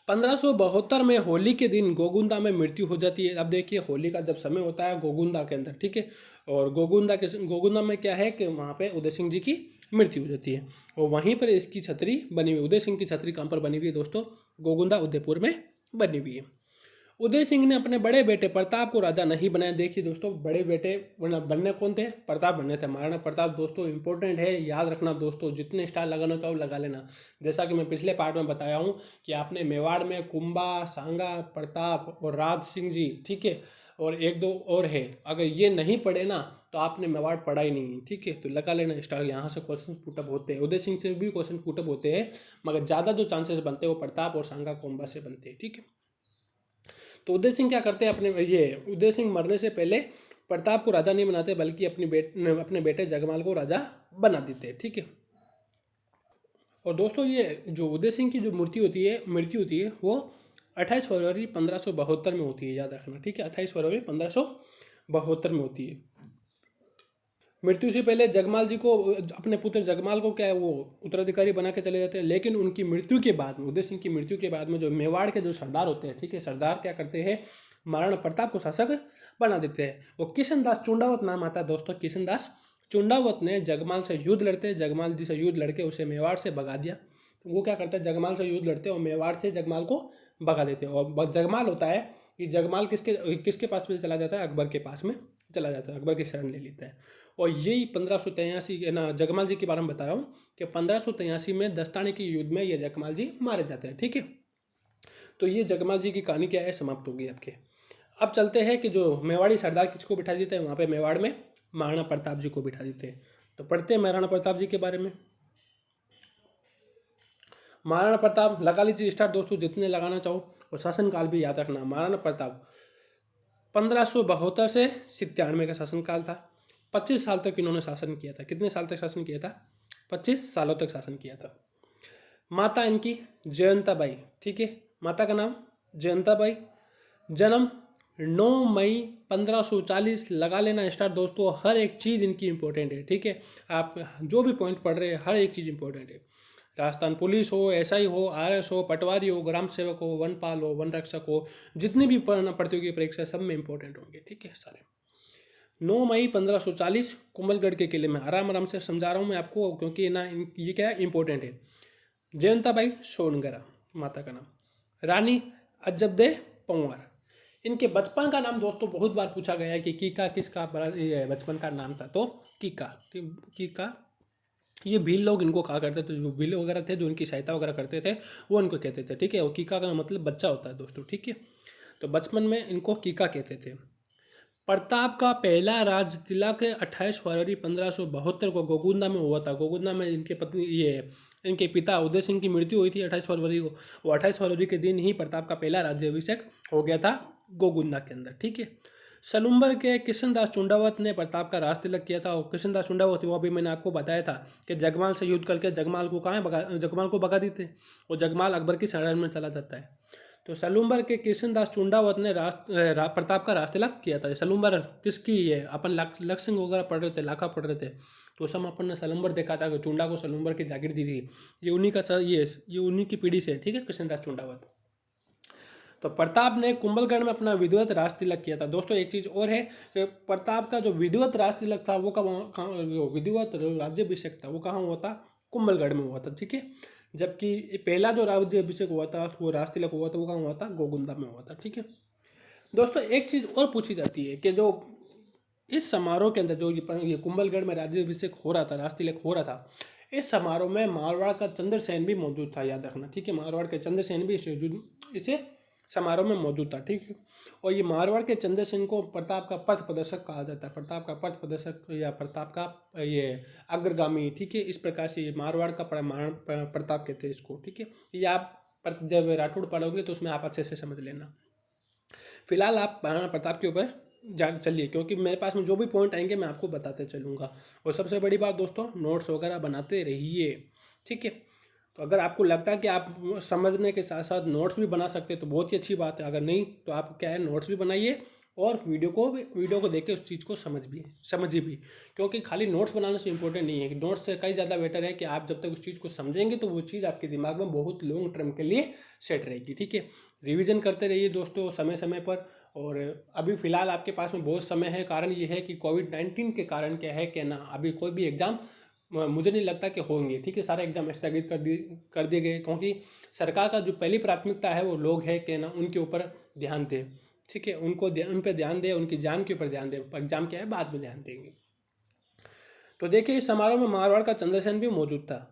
Speaker 1: 1572 में होली के दिन गोगुंदा में मृत्यु हो जाती है। अब देखिए होली का जब समय होता है गोगुंदा के अंदर, ठीक है, और गोगुंदा में क्या है कि वहाँ पे उदय सिंह जी की मृत्यु हो जाती है, और वहीं पर इसकी छतरी बनी हुई, उदय सिंह की छतरी कहाँ पर बनी हुई है दोस्तों, गोगुंदा उदयपुर में बनी हुई है। उदय सिंह ने अपने बड़े बेटे प्रताप को राजा नहीं बनाया। देखिए दोस्तों, बड़े बेटे बनने कौन थे, प्रताप बनने थे। महाराणा प्रताप दोस्तों इंपॉर्टेंट है, याद रखना दोस्तों, जितने स्टार लगाना चाहो लगा लेना। जैसा कि मैं पिछले पार्ट में बताया हूँ कि आपने मेवाड़ में कुंभा, सांगा, प्रताप और राज सिंह जी, ठीक है, और एक दो और है, अगर ये नहीं पढ़े ना तो आपने मेवाड़ पढ़ा ही नहीं है। ठीक है, तो लगा लेना स्टार, यहाँ से क्वेश्चन पुटअप होते हैं, उदय सिंह से भी क्वेश्चन पुटअप होते हैं, मगर ज़्यादा जो चांसेस बनते हैं वो प्रताप और सांगा कुंभा से बनते हैं। ठीक है, तो उदय सिंह क्या करते हैं, उदय सिंह मरने से पहले प्रताप को राजा नहीं बनाते, बल्कि अपने बेटे जगमाल को राजा बना देते हैं। ठीक है, और दोस्तों ये जो उदय सिंह की जो मृत्यु होती है वो 28 फरवरी 1572 में होती है, याद रखना। ठीक है, 28 फरवरी 1572 में होती है। मृत्यु से पहले जगमाल जी को, अपने पुत्र जगमाल को क्या है वो उत्तराधिकारी बना के चले जाते हैं, लेकिन उनकी मृत्यु के बाद में, उदय सिंह की मृत्यु के बाद में जो मेवाड़ के जो सरदार होते हैं, ठीक है, सरदार क्या करते हैं, महाराणा प्रताप को शासक बना देते हैं। वो किशनदास चुंडावत नाम आता है दोस्तों, किशनदास चुंडावत ने जगमाल से युद्ध लड़ते, जगमाल जी से युद्ध लड़के उसे मेवाड़ से भगा दिया। तो वो क्या करते हैं, जगमाल से युद्ध लड़ते और मेवाड़ से जगमाल को भगा देते हैं। और जगमाल होता है कि जगमाल किसके पास में चला जाता है, अकबर के पास में चला जाता है, अकबर की शरण ले लेता है। और यही 1583 ना, जगमाल जी के बारे में बता रहा हूँ कि 1583 में दस्ताने के युद्ध में ये जगमाल जी मारे जाते हैं। ठीक है, तो ये जगमाल जी की कहानी क्या है, समाप्त होगी आपके। अब चलते हैं कि जो मेवाड़ी सरदार किसको बिठा देते हैं वहाँ पे मेवाड़ में, महाराणा प्रताप जी को बिठा देते हैं। तो पढ़ते हैं महाराणा प्रताप जी के बारे में। महाराणा प्रताप लगा लीजिए स्टार दोस्तों, जितने लगाना चाहो, और शासनकाल भी याद रखना। महाराणा प्रताप 1572 से 97 का शासनकाल था। 25 साल तक इन्होंने शासन किया था। कितने साल तक शासन किया था, 25 सालों तक शासन किया था। माता इनकी जयंताबाई, ठीक है, माता का नाम जयंताबाई। जन्म 9 मई 1540, लगा लेना स्टार दोस्तों, हर एक चीज़ इनकी इंपॉर्टेंट है। ठीक है, आप जो भी पॉइंट पढ़ रहे हैं हर एक चीज़ इंपॉर्टेंट है। राजस्थान पुलिस हो, एसआई हो, आरएस हो, पटवारी हो, ग्राम सेवक हो, वनपाल हो, वन रक्षक हो, जितनी भी प्रतियोगी परीक्षा सब में इंपॉर्टेंट होंगे। ठीक है सारे। 9 मई 1540 कुंभलगढ़ के किले में, आराम आराम से समझा रहा हूँ मैं आपको, क्योंकि ना ये क्या है इंपॉर्टेंट है। जयंताबाई सोनगरा माता का नाम, रानी अजबदे पंवर। इनके बचपन का नाम दोस्तों बहुत बार पूछा गया है कि कीका किसका बचपन का नाम था, तो कीका। ये भील लोग इनको कहा करते थे, जो भील वगैरह थे जो इनकी सहायता वगैरह करते थे वो इनको कहते थे, ठीक है। और कीका का मतलब बच्चा होता है दोस्तों, ठीक है। तो बचपन में इनको कीका कहते थे। प्रताप का पहला राज तिलक 28 फरवरी 1572 को गोगुंदा में हुआ था। गोगुंदा में इनके पत्नी इनके पिता उदय सिंह की मृत्यु हुई थी 28 फरवरी को। वो 28 फरवरी के दिन ही प्रताप का पहला राज्याभिषेक हो गया था गोगुंदा के अंदर, ठीक है। सलुम्बर के कृष्णदास चुंडावत ने प्रताप का राज तिलक किया था। और कृष्णदास चुंडावत वो अभी मैंने आपको बताया था कि जगमाल से युद्ध करके जगमाल को जगमाल को भगा देते और जगमाल अकबर की शरण में चला जाता है। तो सलुम्बर के कृष्णदास चुंडावत ने प्रताप का राज तिलक किया था। सलुम्बर किसकी है, अपन लक्ष्य सिंह वगैरह पढ़ रहे थे, लाखा पढ़ रहे थे, तो उस समय अपन ने सलुम्बर देखा था कि चुंडा को सलुम्बर की जागीर दी थी। ये उन्हीं का ये उन्हीं की पीढ़ी से, ठीक है, कृष्णदास चुंडावत। तो प्रताप ने कुंभलगढ़ में अपना विधिवत राज तिलक किया था। दोस्तों एक चीज़ और है कि प्रताप का जो विधिवत राज तिलक था वो विधिवत राज्याभिषेक था वो कहाँ हुआ था, कुंभलगढ़ में हुआ था, ठीक है। जबकि पहला जो राज्याभिषेक हुआ था, वो राज तिलक हुआ था, वो कहाँ हुआ था, गोगुंदा में हुआ था, ठीक है। दोस्तों एक चीज़ और पूछी जाती है कि जो इस समारोह के अंदर जो ये कुंभलगढ़ में राज्याभिषेक हो रहा था, राज तिलक हो रहा था, इस समारोह में मारवाड़ का चंद्रसेन भी मौजूद था, याद रखना, ठीक है। मारवाड़ के चंद्रसेन भी इसे समारोह में मौजूद था, ठीक है। और ये मारवाड़ के चंद्रसेन को प्रताप का पथ प्रदर्शक कहा जाता है, प्रताप का पथ प्रदर्शक या प्रताप का ये अग्रगामी, ठीक है। इस प्रकार से ये मारवाड़ का प्रताप कहते हैं इसको, ठीक है। ये आप जब राठौड़ पढ़ोगे तो उसमें आप अच्छे से समझ लेना। फिलहाल आप महाराणा प्रताप के ऊपर चलिए, क्योंकि मेरे पास में जो भी पॉइंट आएंगे मैं आपको बताते चलूँगा। और सबसे बड़ी बात दोस्तों, नोट्स वगैरह बनाते रहिए, ठीक है। तो अगर आपको लगता है कि आप समझने के साथ साथ नोट्स भी बना सकते हैं तो बहुत ही अच्छी बात है। अगर नहीं तो आप क्या है, नोट्स भी बनाइए और वीडियो को देख के उस चीज़ को समझिए भी, क्योंकि खाली नोट्स बनाने से इंपॉर्टेंट नहीं है। कि नोट्स से कई ज़्यादा बेटर है कि आप जब तक उस चीज़ को समझेंगे तो वो चीज़ आपके दिमाग में बहुत लॉन्ग टर्म के लिए सेट रहेगी, ठीक है। रिविज़न करते रहिए दोस्तों समय समय पर। और अभी फ़िलहाल आपके पास में बहुत समय है, कारण ये है कि कोविड-19 के कारण क्या है कि ना अभी कोई भी एग्ज़ाम मुझे नहीं लगता कि होंगे, ठीक है। सारे एग्जाम स्थगित कर दिए गए, क्योंकि सरकार का जो पहली प्राथमिकता है वो लोग है कि ना उनके ऊपर ध्यान दें, ठीक है। उन पर ध्यान दें, उनकी जान के ऊपर ध्यान दें। एग्जाम क्या है बाद में ध्यान देंगे। तो देखिए इस समारोह में मारवाड़ का चंद्रसेन भी मौजूद था।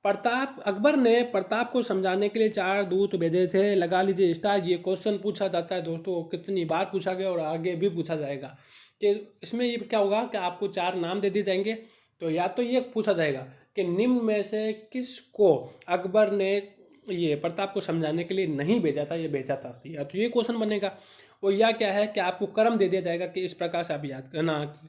Speaker 1: अकबर ने प्रताप को समझाने के लिए 4 दूत भेजे थे। लगा लीजिए स्टार। ये क्वेश्चन पूछा जाता है दोस्तों, कितनी बार पूछा गया और आगे भी पूछा जाएगा कि इसमें ये क्या होगा कि आपको 4 नाम दे दिए जाएंगे। तो या तो ये पूछा जाएगा कि निम्न में से किसको अकबर ने ये प्रताप को समझाने के लिए नहीं भेजा था, ये भेजा था, या तो ये क्वेश्चन बनेगा। और या क्या है कि आपको क्रम दे दिया जाएगा कि इस प्रकार से आप याद करना,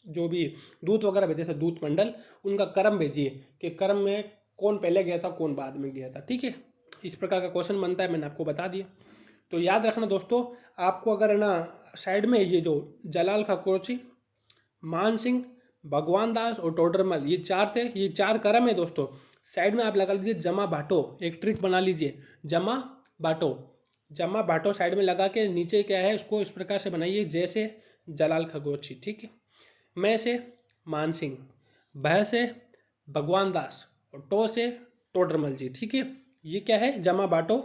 Speaker 1: जो भी दूत वगैरह भेजे थे, दूत मंडल, उनका क्रम भेजिए कि क्रम में कौन पहले गया था कौन बाद में गया था, ठीक है। इस प्रकार का क्वेश्चन बनता है, मैंने आपको बता दिया। तो याद रखना दोस्तों, आपको अगर ना साइड में ये जो जलाल खकोची, मान सिंह, भगवान दास और टोडरमल, ये 4 थे, ये 4 क्रम है दोस्तों। साइड में आप लगा लीजिए जमा बाटो, एक ट्रिक बना लीजिए, जमा बाटो साइड में लगा के नीचे क्या है उसको इस प्रकार से बनाइए जैसे जलाल खगोची, ठीक है। मैं से मान सिंह, भय से भगवान दास और टो से टोडरमल जी, ठीक है। ये क्या है, जमा बाटो,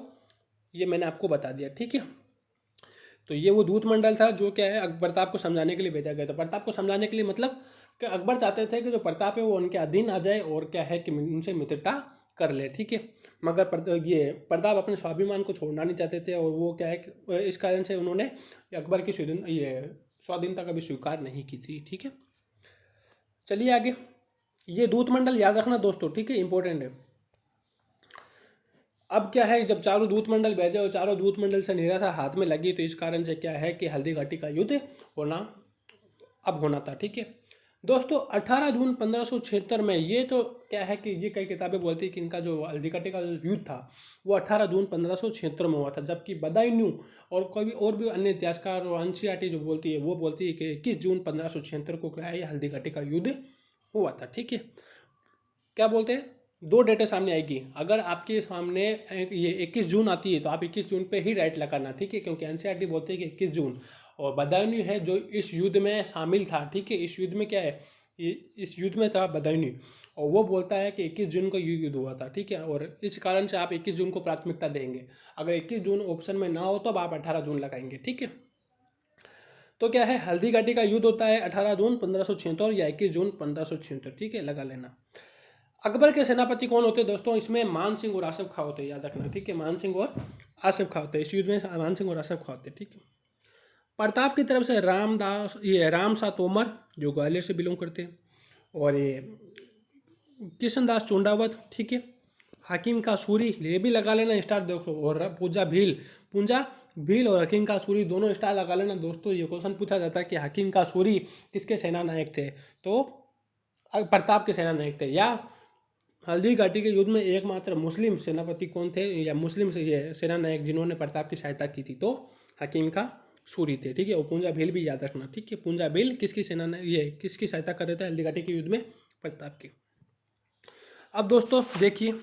Speaker 1: ये मैंने आपको बता दिया, ठीक है। तो ये वो दूत मंडल था जो क्या है प्रताप को समझाने के लिए भेजा गया था। प्रताप को समझाने के लिए मतलब कि अकबर चाहते थे कि जो प्रताप है वो उनके अधीन आ जाए और क्या है कि उनसे मित्रता कर ले, ठीक है। मगर ये प्रताप अपने स्वाभिमान को छोड़ना नहीं चाहते थे और वो क्या है कि इस कारण से उन्होंने अकबर की स्वाधीनता कभी स्वीकार नहीं की थी, ठीक है। चलिए आगे, ये दूत मंडल याद रखना दोस्तों, ठीक है, इंपॉर्टेंट है। अब क्या है, जब चारों दूत मंडल भेजे और चारों दूत मंडल से निराशा हाथ में लगी तो इस कारण से क्या है कि हल्दी घाटी का युद्ध होना था, ठीक है दोस्तों। 18 जून 1576 में, ये तो क्या है कि ये कई किताबें बोलती है कि इनका जो हल्दी घाटी का युद्ध था वो 18 जून 1576 में हुआ था, जबकि बदायूं और कोई और भी अन्य इतिहासकार और एनसीईआरटी जो बोलती है वो बोलती है कि 21 जून 1576 को क्या है ये हल्दी घाटी का युद्ध हुआ था, ठीक है। क्या बोलते हैं, 2 डेटें सामने आएगी। अगर आपके सामने ये 21 जून आती है तो आप 21 जून पे ही राइट लगाना, ठीक है, क्योंकि एनसीईआरटी बोलते हैं कि 21 जून। और बदायूं है जो इस युद्ध में शामिल था, ठीक है। इस युद्ध में क्या है, इस युद्ध में था बदायूं और वो बोलता है कि 21 जून को युद्ध हुआ था, ठीक है। और इस कारण से आप 21 जून को प्राथमिकता देंगे। अगर 21 जून ऑप्शन में ना हो तो आप 18 जून लगाएंगे, ठीक है। तो क्या है, हल्दी घाटी का युद्ध होता है 18 जून 1576 या 21 जून 1576, ठीक है, लगा लेना। अकबर के सेनापति कौन होते हैं दोस्तों? इसमें मान सिंह और आसिफ खां होते हैं, याद रखना, ठीक है। मान सिंह और आसिफ खां होते हैं इस युद्ध में, मान सिंह और आसिफ खां होते हैं, ठीक है। प्रताप की तरफ से राम सा तोमर जो ग्वालियर से बिलोंग करते हैं, और ये किशन दास चुंडावत, ठीक है। हकीम का सूरी, ये भी लगा लेना स्टार देखो, और पूंजा भील और हकीम का सूरी दोनों स्टार लगा लेना दोस्तों। ये क्वेश्चन पूछा जाता है कि हकीम का सूरी किसके सेना नायक थे? तो प्रताप के सेना नायक थे। या हल्दी घाटी के युद्ध में एकमात्र मुस्लिम सेनापति कौन थे, या मुस्लिम से ये सेना नायक जिन्होंने प्रताप की सहायता की थी? तो हकीम का सूरी थे, ठीक है। और पूंजा भील भी याद रखना, ठीक है। पूंजा भील किसकी सेना ने ये किसकी सहायता कर रहे थे हल्दी घाटी के युद्ध में? प्रताप की। अब दोस्तों देखिए,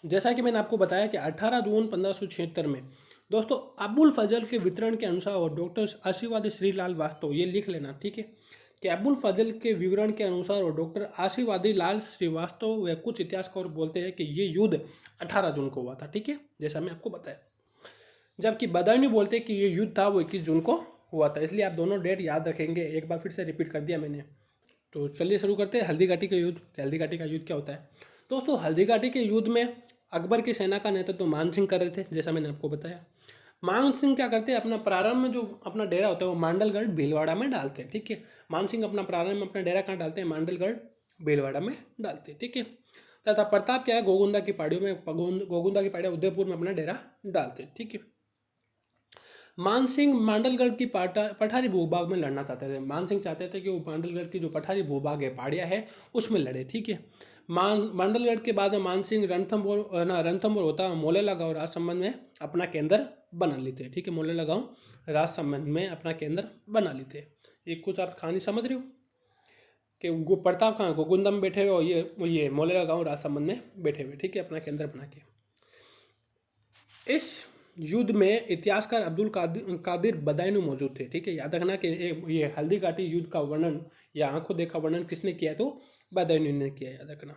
Speaker 1: जैसा कि मैंने आपको बताया कि 18 जून 1576 में दोस्तों अबुल फजल के वितरण के अनुसार, और डॉक्टर आशीर्वादी श्रीलाल वास्तव, ये लिख लेना, ठीक है, कि अबुल फजल के विवरण के अनुसार और डॉक्टर आशीर्वादी लाल श्रीवास्तव व कुछ इतिहासकार बोलते हैं कि ये युद्ध 18 जून को हुआ था, ठीक है, जैसा मैं आपको बताया। जबकि बदायूं बोलते हैं कि ये युद्ध था वो 21 जून को हुआ था। इसलिए आप दोनों डेट याद रखेंगे, एक बार फिर से रिपीट कर दिया मैंने। तो चलिए शुरू करते हैं हल्दी घाटी के युद्ध। हल्दी घाटी का युद्ध क्या होता है दोस्तों? हल्दी घाटी के युद्ध में अकबर की सेना का नेतृत्व तो मान सिंह कर रहे थे, जैसा मैंने आपको बताया। मान सिंह क्या करते हैं, अपना प्रारंभ में जो अपना डेरा होता है वो मांडलगढ़ भीलवाड़ा में डालते हैं, ठीक है। मान सिंह अपना प्रारंभ में अपना डेरा कहाँ डालते हैं? मांडलगढ़ भीलवाड़ा में डालते हैं, ठीक है। तथा प्रताप क्या है, गोगुंदा की पहाड़ियों में, गोगुंदा की पहाड़ियाँ उदयपुर में अपना डेरा डालते हैं, ठीक है। मान सिंह मांडलगढ़ की पठारी भूभाग में लड़ना चाहते थे। मान सिंह चाहते थे कि वो मांडलगढ़ की जो पठारी भूभाग है, पहाड़ियाँ है, उसमें लड़े, ठीक है। मांडलगढ़ के बाद में मान सिंह रणथंभौर होता मोलेला गांव राजसमंद में अपना केंद्र बना लेते हैं, ठीक है। मोलेला गांव राजसमंद में अपना केंद्र बना लेते हैं। एक कुछ आप कहानी समझ रहे हो कि प्रताप कहाँ गोगुंदा में बैठे हुए और ये मोलेला गांव राजसमंद में बैठे हुए, ठीक है, अपना केंद्र बना के। इस युद्ध में इतिहासकार अब्दुल कादिर बदायूं मौजूद थे, ठीक है। याद रखना कि ये हल्दी घाटी युद्ध का वर्णन या आंखों देखा वर्णन किसने किया है? तो बदायूं ने किया, याद रखना।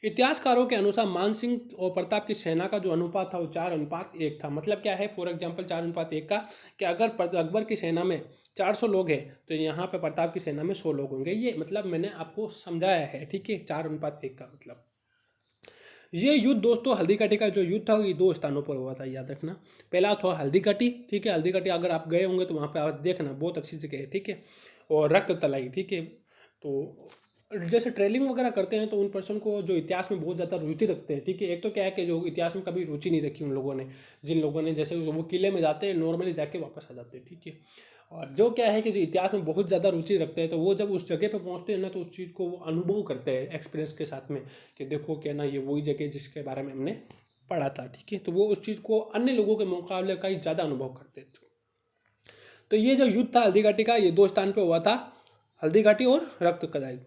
Speaker 1: इतिहासकारों के अनुसार मान सिंह और प्रताप की सेना का जो अनुपात था वो 4:1 था। मतलब क्या है, फॉर एग्जाम्पल 4:1 का, कि अगर अकबर की सेना में 400 लोग हैं तो यहाँ पे प्रताप की सेना में 100 लोग होंगे। ये मतलब मैंने आपको समझाया है, ठीक है, 4:1 का मतलब। ये युद्ध दोस्तों, हल्दी घाटी का जो युद्ध था ये 2 स्थानों पर हुआ था, याद रखना। पहला था हल्दी घाटी, ठीक है। हल्दी घाटी अगर आप गए होंगे तो वहाँ पे आप देखना, बहुत अच्छी जगह है, ठीक है। और रक्त तलाई, ठीक है। तो जैसे ट्रेनिंग वगैरह करते हैं तो उन पर्सन को जो इतिहास में बहुत ज़्यादा रुचि रखते हैं, ठीक है। एक तो क्या है कि जो इतिहास में कभी रुचि नहीं रखी उन लोगों ने, जिन लोगों ने, जैसे वो किले में जाते हैं नॉर्मली जाके वापस आ जाते हैं, ठीक है। और जो क्या है कि जो इतिहास में बहुत ज़्यादा रुचि रखते हैं तो वो जब उस जगह पे पहुंचते हैं ना, तो उस चीज़ को वो अनुभव करते हैं एक्सपीरियंस के साथ में, कि देखो क्या ना, ये वही जगह जिसके बारे में हमने पढ़ा था, ठीक है। तो वो उस चीज़ को अन्य लोगों के मुकाबले कहीं ज़्यादा अनुभव करते थे। तो ये जो युद्ध था हल्दी घाटी का, ये 2 स्थान पे हुआ था, हल्दी घाटी और रक्त कलाई।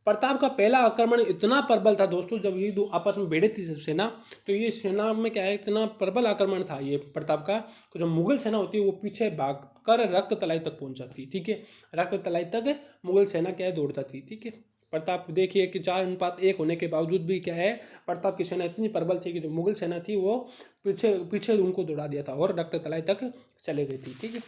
Speaker 1: प्रताप का पहला आक्रमण इतना प्रबल था दोस्तों, जब ये दो आपस में भिड़ी थी सेना, तो ये सेना में क्या है, इतना प्रबल आक्रमण था ये प्रताप का, तो जो मुगल सेना होती है वो पीछे भाग कर रक्त तलाई तक पहुंच जाती, ठीक है। रक्त तलाई तक मुगल सेना क्या है, दौड़ता थी, ठीक है। प्रताप देखिए कि 4:1 होने के बावजूद भी क्या है, प्रताप की सेना इतनी प्रबल थी कि जो मुगल सेना थी वो पीछे पीछे उनको दौड़ा दिया था और रक्त तलाई तक चले गई थी, ठीक है।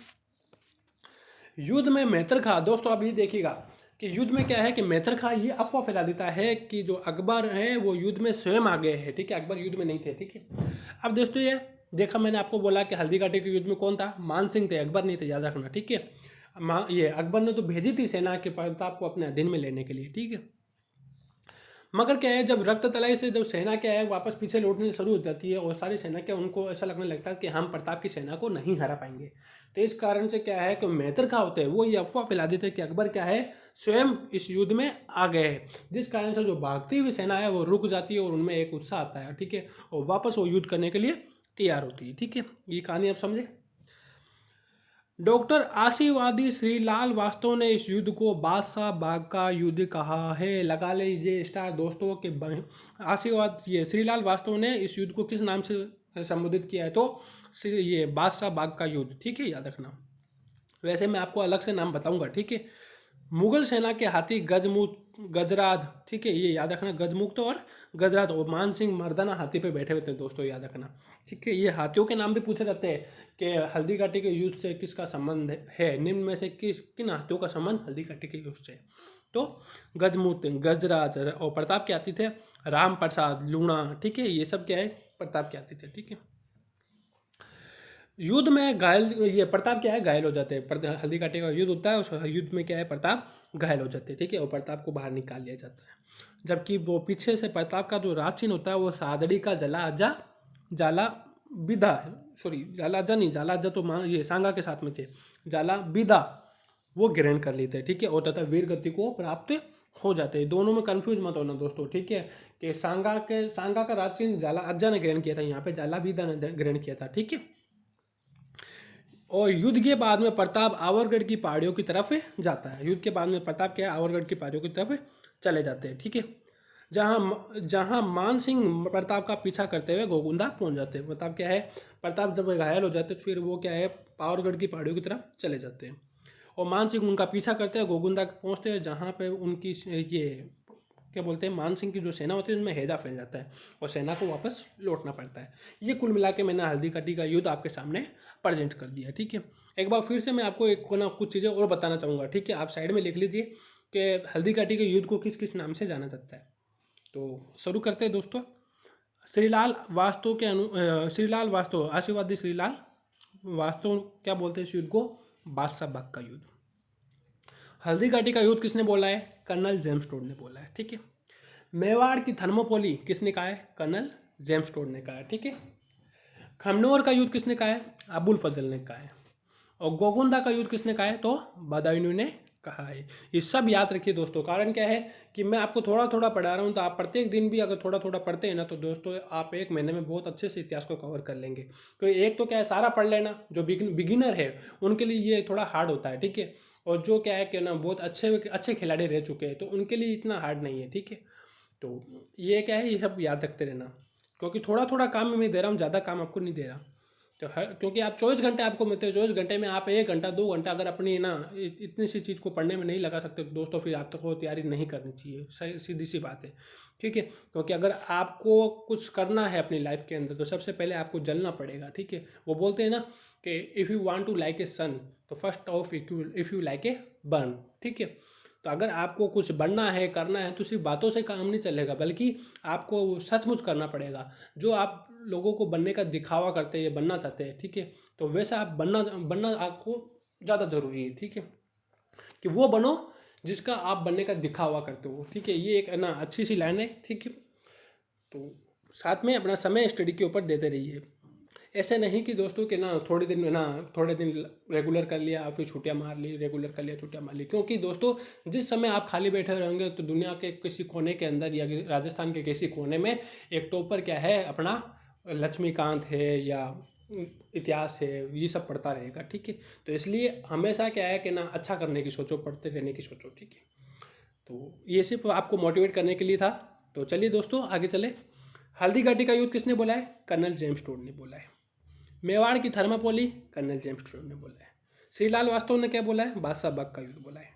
Speaker 1: युद्ध में मेहतर खां दोस्तों, आप ये देखिएगा कि युद्ध में क्या है कि मेहतर खां ये अफवाह फैला देता है कि जो अकबर है वो युद्ध में स्वयं आ गए हैं, ठीक है। अकबर युद्ध में नहीं थे, ठीक है। अब दोस्तों ये देखा, मैंने आपको बोला कि हल्दी घाटी के युद्ध में कौन था, मान सिंह थे, अकबर नहीं थे, याद रखना, ठीक है। ये अकबर ने तो भेजी थी सेना के प्रताप को अपने अधीन में लेने के लिए, ठीक है। मगर क्या है, जब रक्त तलाई से जब सेना क्या है वापस पीछे लौटनी शुरू हो जाती है और सारी सेना क्या, उनको ऐसा लगने लगता है कि हम प्रताप की सेना को नहीं हरा पाएंगे। तो इस कारण से क्या है कि मेहतर खां होते हैं वो ये अफवाह फैला देते हैं कि अकबर क्या है, स्वयं इस युद्ध में आ गए हैं, जिस कारण से जो भागती हुई सेना है वो रुक जाती है और उनमें एक उत्साह आता है, ठीक है, और वापस वो युद्ध करने के लिए तैयार होती है, ठीक है। ये कहानी आप समझे। डॉक्टर आशीर्वादी श्रीलाल वास्तव ने इस युद्ध को बादशाह बाग का युद्ध कहा है। लगा लीजिए स्टार दोस्तों के आशीर्वाद, ये श्रीलाल वास्तव ने इस युद्ध को किस नाम से संबोधित किया है, तो ये बादशाह बाग का युद्ध, ठीक है, याद रखना। वैसे मैं आपको अलग से नाम बताऊंगा, ठीक है। मुगल सेना के हाथी गजराज, ठीक है, ये याद रखना, गजमुक्त और गजराज, और मान सिंह मर्दाना हाथी पे बैठे हुए थे दोस्तों, याद रखना, ठीक है। ये हाथियों के नाम भी पूछे जाते हैं कि हल्दी घाटी के युद्ध से किसका संबंध है, निम्न में से किन हाथियों का संबंध हल्दी घाटी के युद्ध से। तो गजमूत, गजराज और प्रताप के आते थे राम प्रसाद, लूणा, ठीक है, ये सब क्या है प्रताप के आते थे, ठीक है। युद्ध में घायल, ये प्रताप क्या है घायल हो जाते हैं, हल्दी घाटी का युद्ध होता है, उस युद्ध में क्या है प्रताप घायल हो जाते हैं, ठीक है, और प्रताप को बाहर निकाल लिया जाता है। जबकि वो पीछे से प्रताप का जो राज चिन्ह होता है वो सादड़ी का जला अज्जा जाला विदा, सॉरी जाला अज्जा नहीं, जाला अज्जा तो ये सांगा के साथ में थे, जाला विदा वो ग्रहण कर लेते हैं, ठीक है, और तथा वीर गति को प्राप्त हो जाते हैं। दोनों में कंफ्यूज मत होना दोस्तों, ठीक है, कि सांगा का राज चिन्ह जाला अज्जा ने ग्रहण किया था, यहाँ पे जाला विदा ने ग्रहण किया था, ठीक है। और युद्ध के बाद में प्रताप आवरगढ़ की पहाड़ियों की तरफ जाता है। युद्ध के बाद में प्रताप क्या है आवरगढ़ की पहाड़ियों की तरफ चले जाते हैं, ठीक है। जहाँ जहाँ मान सिंह प्रताप का पीछा करते हुए गोगुंदा पहुंच जाते हैं। प्रताप क्या है, प्रताप जब घायल हो जाते हैं तो फिर वो क्या है पावरगढ़ की पहाड़ियों की तरफ चले जाते हैं और मान सिंह उनका पीछा करते हैं, गोगुंदा पहुँचते हैं जहाँ पे उनकी ये क्या बोलते हैं मान सिंह की जो सेना होती है उनमें हैजा फैल जाता है और सेना को वापस लौटना पड़ता है। ये कुल मिला के मैंने हल्दी घाटी का युद्ध आपके सामने प्रेजेंट कर दिया, ठीक है। एक बार फिर से मैं आपको एक ना कुछ चीज़ें और बताना चाहूँगा, ठीक है। आप साइड में लिख लीजिए कि हल्दी घाटी के युद्ध को किस किस नाम से जाना जाता है। तो शुरू करते हैं दोस्तों। श्रीलाल वास्तव के श्रीलाल वास्तव आशीर्वादी श्रीलाल वास्तव क्या बोलते हैं इस युद्ध को, बादशाह बाग का युद्ध। हल्दी घाटी का युद्ध किसने बोला है, कर्नल जेम्स टोड ने बोला है, ठीक है। मेवाड़ की थर्मोपोली किसने कहा है, कर्नल जेम्स टोड ने कहा है, ठीक है। खमनोर का युद्ध किसने कहा है, अबुल फजल ने कहा है। और गोगुंदा का युद्ध किसने कहा है, तो बदायूं ने कहा है। ये सब याद रखिए दोस्तों, कारण क्या है कि मैं आपको थोड़ा थोड़ा पढ़ा रहा हूँ, तो आप प्रत्येक दिन भी अगर थोड़ा थोड़ा पढ़ते हैं ना तो दोस्तों आप एक महीने में बहुत अच्छे से इतिहास को कवर कर लेंगे। तो एक तो क्या है सारा पढ़ लेना, जो बिगिनर है उनके लिए ये थोड़ा हार्ड होता है, ठीक है। और जो क्या है कि ना बहुत अच्छे अच्छे खिलाड़ी रह चुके हैं तो उनके लिए इतना हार्ड नहीं है, ठीक है। तो ये क्या है ये सब याद रखते रहना, क्योंकि थोड़ा थोड़ा काम मैं दे रहा हूँ, ज़्यादा काम आपको नहीं दे रहा। तो क्योंकि आप 24 घंटे आपको मिलते हैं, 24 घंटे में आप 1 घंटा 2 घंटा अगर अपनी ना इतनी सी चीज़ को पढ़ने में नहीं लगा सकते तो दोस्तों फिर आपको तैयारी नहीं करनी चाहिए, सीधी सी बात है, ठीक है। क्योंकि अगर आपको कुछ करना है अपनी लाइफ के अंदर तो सबसे पहले आपको जलना पड़ेगा, ठीक है। वो बोलते हैं ना कि if you want to like a sun तो first of if you like a burn, ठीक है। तो अगर आपको कुछ बनना है करना है तो सिर्फ बातों से काम नहीं चलेगा, बल्कि आपको सचमुच करना पड़ेगा। जो आप लोगों को बनने का दिखावा करते हैं या बनना चाहते हैं, ठीक है, तो वैसा आप बनना आपको ज़्यादा ज़रूरी है, ठीक है, कि वो बनो जिसका आप बनने का दिखावा करते हो, ठीक है। ये एक ना अच्छी सी लाइन है, ठीक है। तो साथ में अपना समय स्टडी के ऊपर देते रहिए। ऐसे नहीं कि दोस्तों के ना थोड़े दिन रेगुलर कर लिया फिर छुट्टियां मार ली, रेगुलर कर लिया छुट्टियां मार ली, क्योंकि दोस्तों जिस समय आप खाली बैठे रहेंगे तो दुनिया के किसी कोने के अंदर या राजस्थान के किसी कोने में एक टॉपर क्या है अपना लक्ष्मीकांत है या इतिहास है ये सब पढ़ता रहेगा, ठीक है। तो इसलिए हमेशा क्या है कि ना अच्छा करने की सोचो, पढ़ते रहने की सोचो, ठीक है। तो ये सिर्फ आपको मोटिवेट करने के लिए था। तो चलिए दोस्तों आगे चले। हल्दी घाटी का युद्ध किसने बोला है, कर्नल जेम्स टोड ने बोला है। मेवाड़ की थर्मापोली कर्नल जेम्स टोड ने बोला है। श्रीलाल वास्तव ने क्या बोला है, बादशाह बाग का युद्ध बोला है।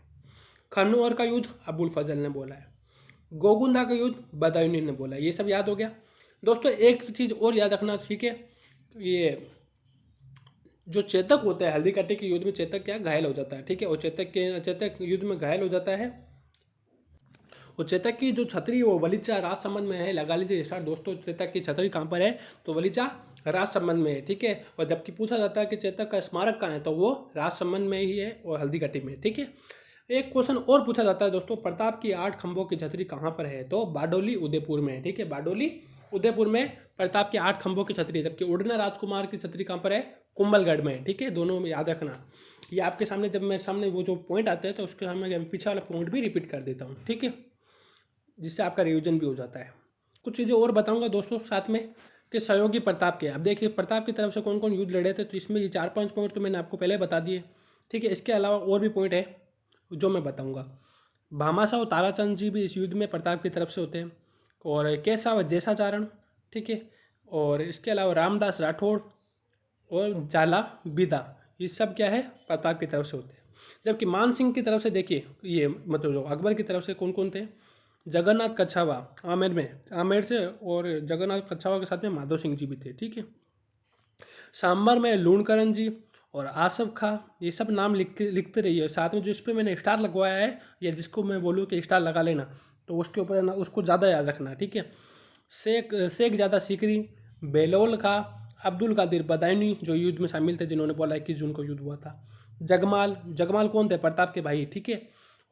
Speaker 1: खन्नौर का युद्ध अबुल फजल ने बोला है। गोगुंदा का युद्ध बदायूं ने बोला है। ये सब याद हो गया दोस्तों। एक चीज़ और याद रखना, ठीक है, ये जो चेतक होता है हल्दी घाटी के युद्ध में चेतक क्या घायल हो जाता है, ठीक है। और चेतक युद्ध में घायल हो जाता है। और चेतक की जो छतरी वो वलीचा राजसमंद में है, लगा लीजिए स्टार्ट दोस्तों। चेतक की छतरी कहाँ पर है, तो वलीचा राजसमंद में है, ठीक है। और जबकि पूछा जाता है कि चेतक का स्मारक कहाँ है तो वो राजसमंद में ही है और हल्दी घाटी में, ठीक है। एक क्वेश्चन और पूछा जाता है दोस्तों, प्रताप की 8 खंभों की छतरी कहाँ पर है, तो बारडोली उदयपुर में है, ठीक है। बारडोली उदयपुर में प्रताप की 8 खंभों की छतरी, जबकि उड़ना राजकुमार की छतरी कहाँ पर है, कुंभलगढ़ में, ठीक है। दोनों में याद रखना। ये आपके सामने जब मैं सामने वो जो पॉइंट आते हैं तो उसके सामने पीछे वाला पॉइंट भी रिपीट कर देता हूँ, ठीक है, जिससे आपका रिवीजन भी हो जाता है। कुछ चीज़ें और बताऊंगा दोस्तों साथ में कि सहयोगी प्रताप के। अब देखिए प्रताप की तरफ से कौन कौन युद्ध लड़े थे, तो इसमें ये 4-5 पॉइंट तो मैंने आपको पहले बता दिए, ठीक है। इसके अलावा और भी पॉइंट है जो मैं बताऊंगा। भामाशाह और ताराचंद जी भी इस युद्ध में प्रताप की तरफ से होते हैं, और केशव देशाचारण, ठीक है। और इसके अलावा रामदास राठौड़ और जाला बिदा, ये सब क्या है प्रताप की तरफ से होते हैं। जबकि मान सिंह की तरफ से देखिए ये मतलब जो अकबर की तरफ से कौन कौन थे, जगन्नाथ कछावा आमेर से, और जगन्नाथ कछावा के साथ में माधव सिंह जी भी थे, ठीक है। सांबर में लूणकरण जी और आसफ खां, ये सब नाम लिखते रहिए। साथ में जो इस पर मैंने स्टार लगवाया है, या जिसको मैं बोलूँ कि स्टार लगा लेना, तो उसके ऊपर है ना, उसको ज़्यादा याद रखना, ठीक है। शेख ज़्यादा सीकरी, बेलोल खां, अब्दुल कादिर बदायूनी जो युद्ध में शामिल थे, जिन्होंने बोला 21 जून को युद्ध हुआ था। जगमाल, जगमाल कौन थे? प्रताप के भाई, ठीक है।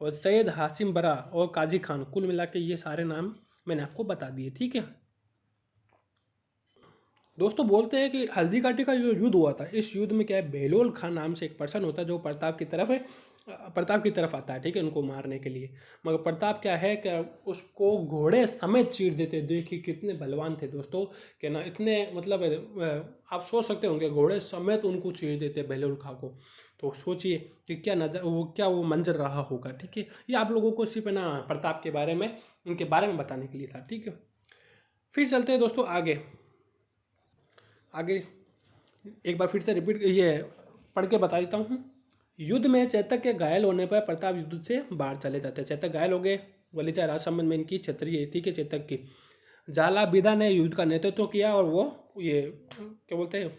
Speaker 1: और सैयद हासिम बरा और काजी खान, कुल मिला के ये सारे नाम मैंने आपको बता दिए, ठीक है। दोस्तों बोलते हैं कि हल्दी घाटी का जो युद्ध हुआ था, इस युद्ध में क्या है, बेलोल खान नाम से एक पर्सन होता है जो प्रताप की तरफ आता है, ठीक है, उनको मारने के लिए। मगर प्रताप क्या है कि उसको घोड़े समेत चीर देते। देखिए कितने बलवान थे दोस्तों, कि ना इतने मतलब आप सोच सकते होंगे, घोड़े समेत उनको चीर देते बेलोल खां को। तो सोचिए कि क्या वो मंजर रहा होगा, ठीक है। ये आप लोगों को सिर्फ ना प्रताप के बारे में, उनके बारे में बताने के लिए था, ठीक है। फिर चलते हैं दोस्तों आगे। एक बार फिर से रिपीट ये पढ़ के बता देता हूँ। युद्ध में चेतक के घायल होने पर प्रताप युद्ध से बाहर चले जाते हैं। चेतक घायल हो गए, वलीचा राजसमंद में इनकी क्षत्रिय, ठीक है, चेतक की। जाला बिदा ने युद्ध का नेतृत्व किया और वो ये क्या बोलते हैं,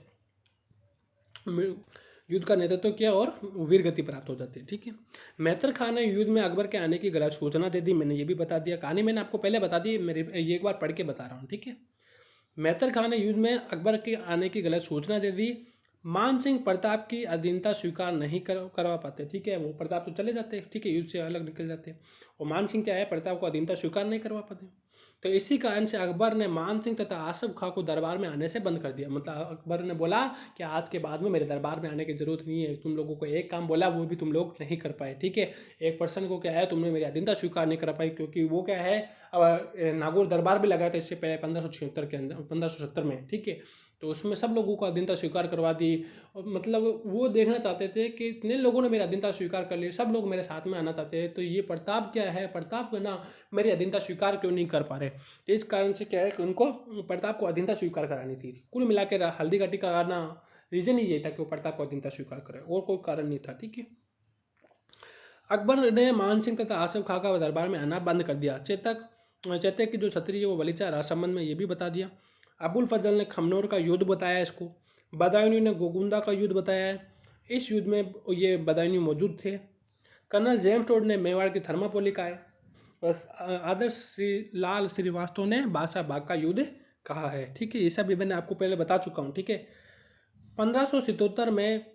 Speaker 1: युद्ध का नेतृत्व किया और वीर गति प्राप्त हो जाती है, ठीक है। मैत्र खान ने युद्ध में अकबर के आने की गलत सूचना दे दी। मैंने ये भी बता दिया, कहानी मैंने आपको पहले बता दी, मेरे ये एक बार पढ़ के बता रहा हूँ, ठीक है। मैत्र खान ने युद्ध में अकबर के आने की गलत सूचना दे दी। मान सिंह प्रताप की अधीनता स्वीकार नहीं करवा पाते, ठीक है। वो प्रताप तो चले जाते, ठीक है, युद्ध से अलग निकल जाते। और मान सिंह क्या है, प्रताप को अधीनता स्वीकार नहीं करवा पाते। तो इसी कारण से अकबर ने मान सिंह तथा आसफ खां को दरबार में आने से बंद कर दिया। मतलब अकबर ने बोला कि आज के बाद में मेरे दरबार में आने की जरूरत नहीं है। तुम लोगों को एक काम बोला, वो भी तुम लोग नहीं कर पाए, ठीक है। एक पर्सन को क्या है, तुमने मेरी अधीनता स्वीकार नहीं कर पाई, क्योंकि वो क्या है, अब नागौर दरबार भी लगाया था इससे पहले 1576 के अंदर, 1570 में, ठीक है। तो उसमें सब लोगों को अधीनता स्वीकार करवा दी। और मतलब वो देखना चाहते थे कि इतने लोगों ने मेरी अधीनता स्वीकार कर ली, सब लोग मेरे साथ में आना चाहते हैं, तो ये प्रताप क्या है, प्रताप ना मेरी अधीनता स्वीकार क्यों नहीं कर पा रहे। इस कारण से क्या है कि उनको प्रताप को अधीनता स्वीकार करानी थी। कुल मिला के हल्दी घाटी का ना रीजन ही ये था कि वो प्रताप को अधीनता स्वीकार करे, और कोई कारण नहीं था, ठीक है। अकबर ने मान सिंह तथा आसफ खां का दरबार में आना बंद कर दिया। चेतक की जो छतरी है वो वलीचा राजसमंद में, ये भी बता दिया। अबुल फजल ने खमनोर का युद्ध बताया इसको। बदायूनी ने गोगुंदा का युद्ध बताया है। इस युद्ध में ये बदायूनी मौजूद थे। कर्नल जेम्स टोड ने मेवाड़ की थर्मापोली का है। बस आदर्श लाल श्रीवास्तव ने बादशाह बाग का युद्ध कहा है, ठीक है। ये सब भी मैंने आपको पहले बता चुका हूँ, ठीक है। 1577 में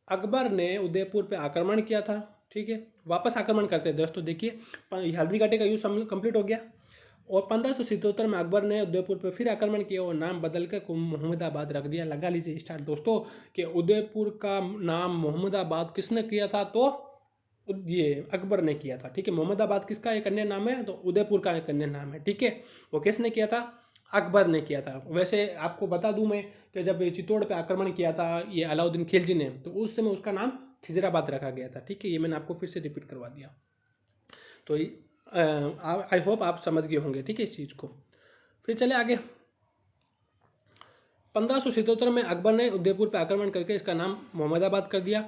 Speaker 1: अकबर ने उदयपुर पे आक्रमण किया था, ठीक है। वापस आक्रमण करते हैं दोस्तों, देखिए हल्दी घाटी का युद्ध कंप्लीट हो गया, और 1577 में अकबर ने उदयपुर पर फिर आक्रमण किया और नाम बदल कर मोहम्मदाबाद रख दिया। लगा लीजिए स्टार्ट दोस्तों कि उदयपुर का नाम मोहम्मदाबाद किसने किया था, तो ये अकबर ने किया था, ठीक है। मोहम्मदाबाद किसका एक अन्य नाम है, तो उदयपुर का एक अन्य नाम है, ठीक है। वो किसने किया था, अकबर ने किया था। वैसे आपको बता दूं मैं कि जब चित्तौड़ पे आक्रमण किया था ये अलाउद्दीन खिलजी ने, तो उस समय उसका नाम खिजराबाद रखा गया था, ठीक है। ये मैंने आपको फिर से रिपीट करवा दिया। तो आई होप आप समझ गए होंगे, ठीक है, इस चीज़ को। फिर चले आगे। 1577 में अकबर ने उदयपुर पर आक्रमण करके इसका नाम मोहम्मदाबाद कर दिया।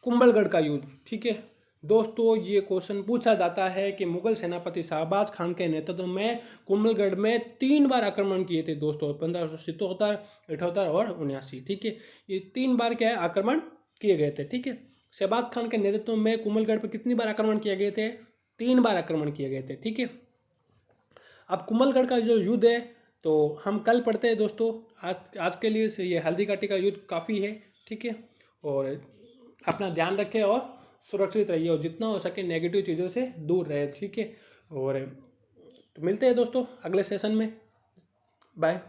Speaker 1: कुंभलगढ़ का युद्ध, ठीक है दोस्तों, ये क्वेश्चन पूछा जाता है कि मुगल सेनापति शाहबाज खान के नेतृत्व में कुंभलगढ़ में 3 बार आक्रमण किए थे दोस्तों, 1577, 78 और 79, ठीक है। ये 3 बार क्या है आक्रमण किए गए थे, ठीक है। शहबाज खान के नेतृत्व में कुंभलगढ़ पर कितनी बार आक्रमण किए गए थे, 3 बार आक्रमण किए गए थे, ठीक है। अब कुंभलगढ़ का जो युद्ध है तो हम कल पढ़ते हैं दोस्तों। आज के लिए ये हल्दी घाटी का युद्ध काफ़ी है, ठीक है। और अपना ध्यान रखें और सुरक्षित रहिए, और जितना हो सके नेगेटिव चीज़ों से दूर रहे, ठीक है। और तो मिलते हैं दोस्तों अगले सेशन में, बाय।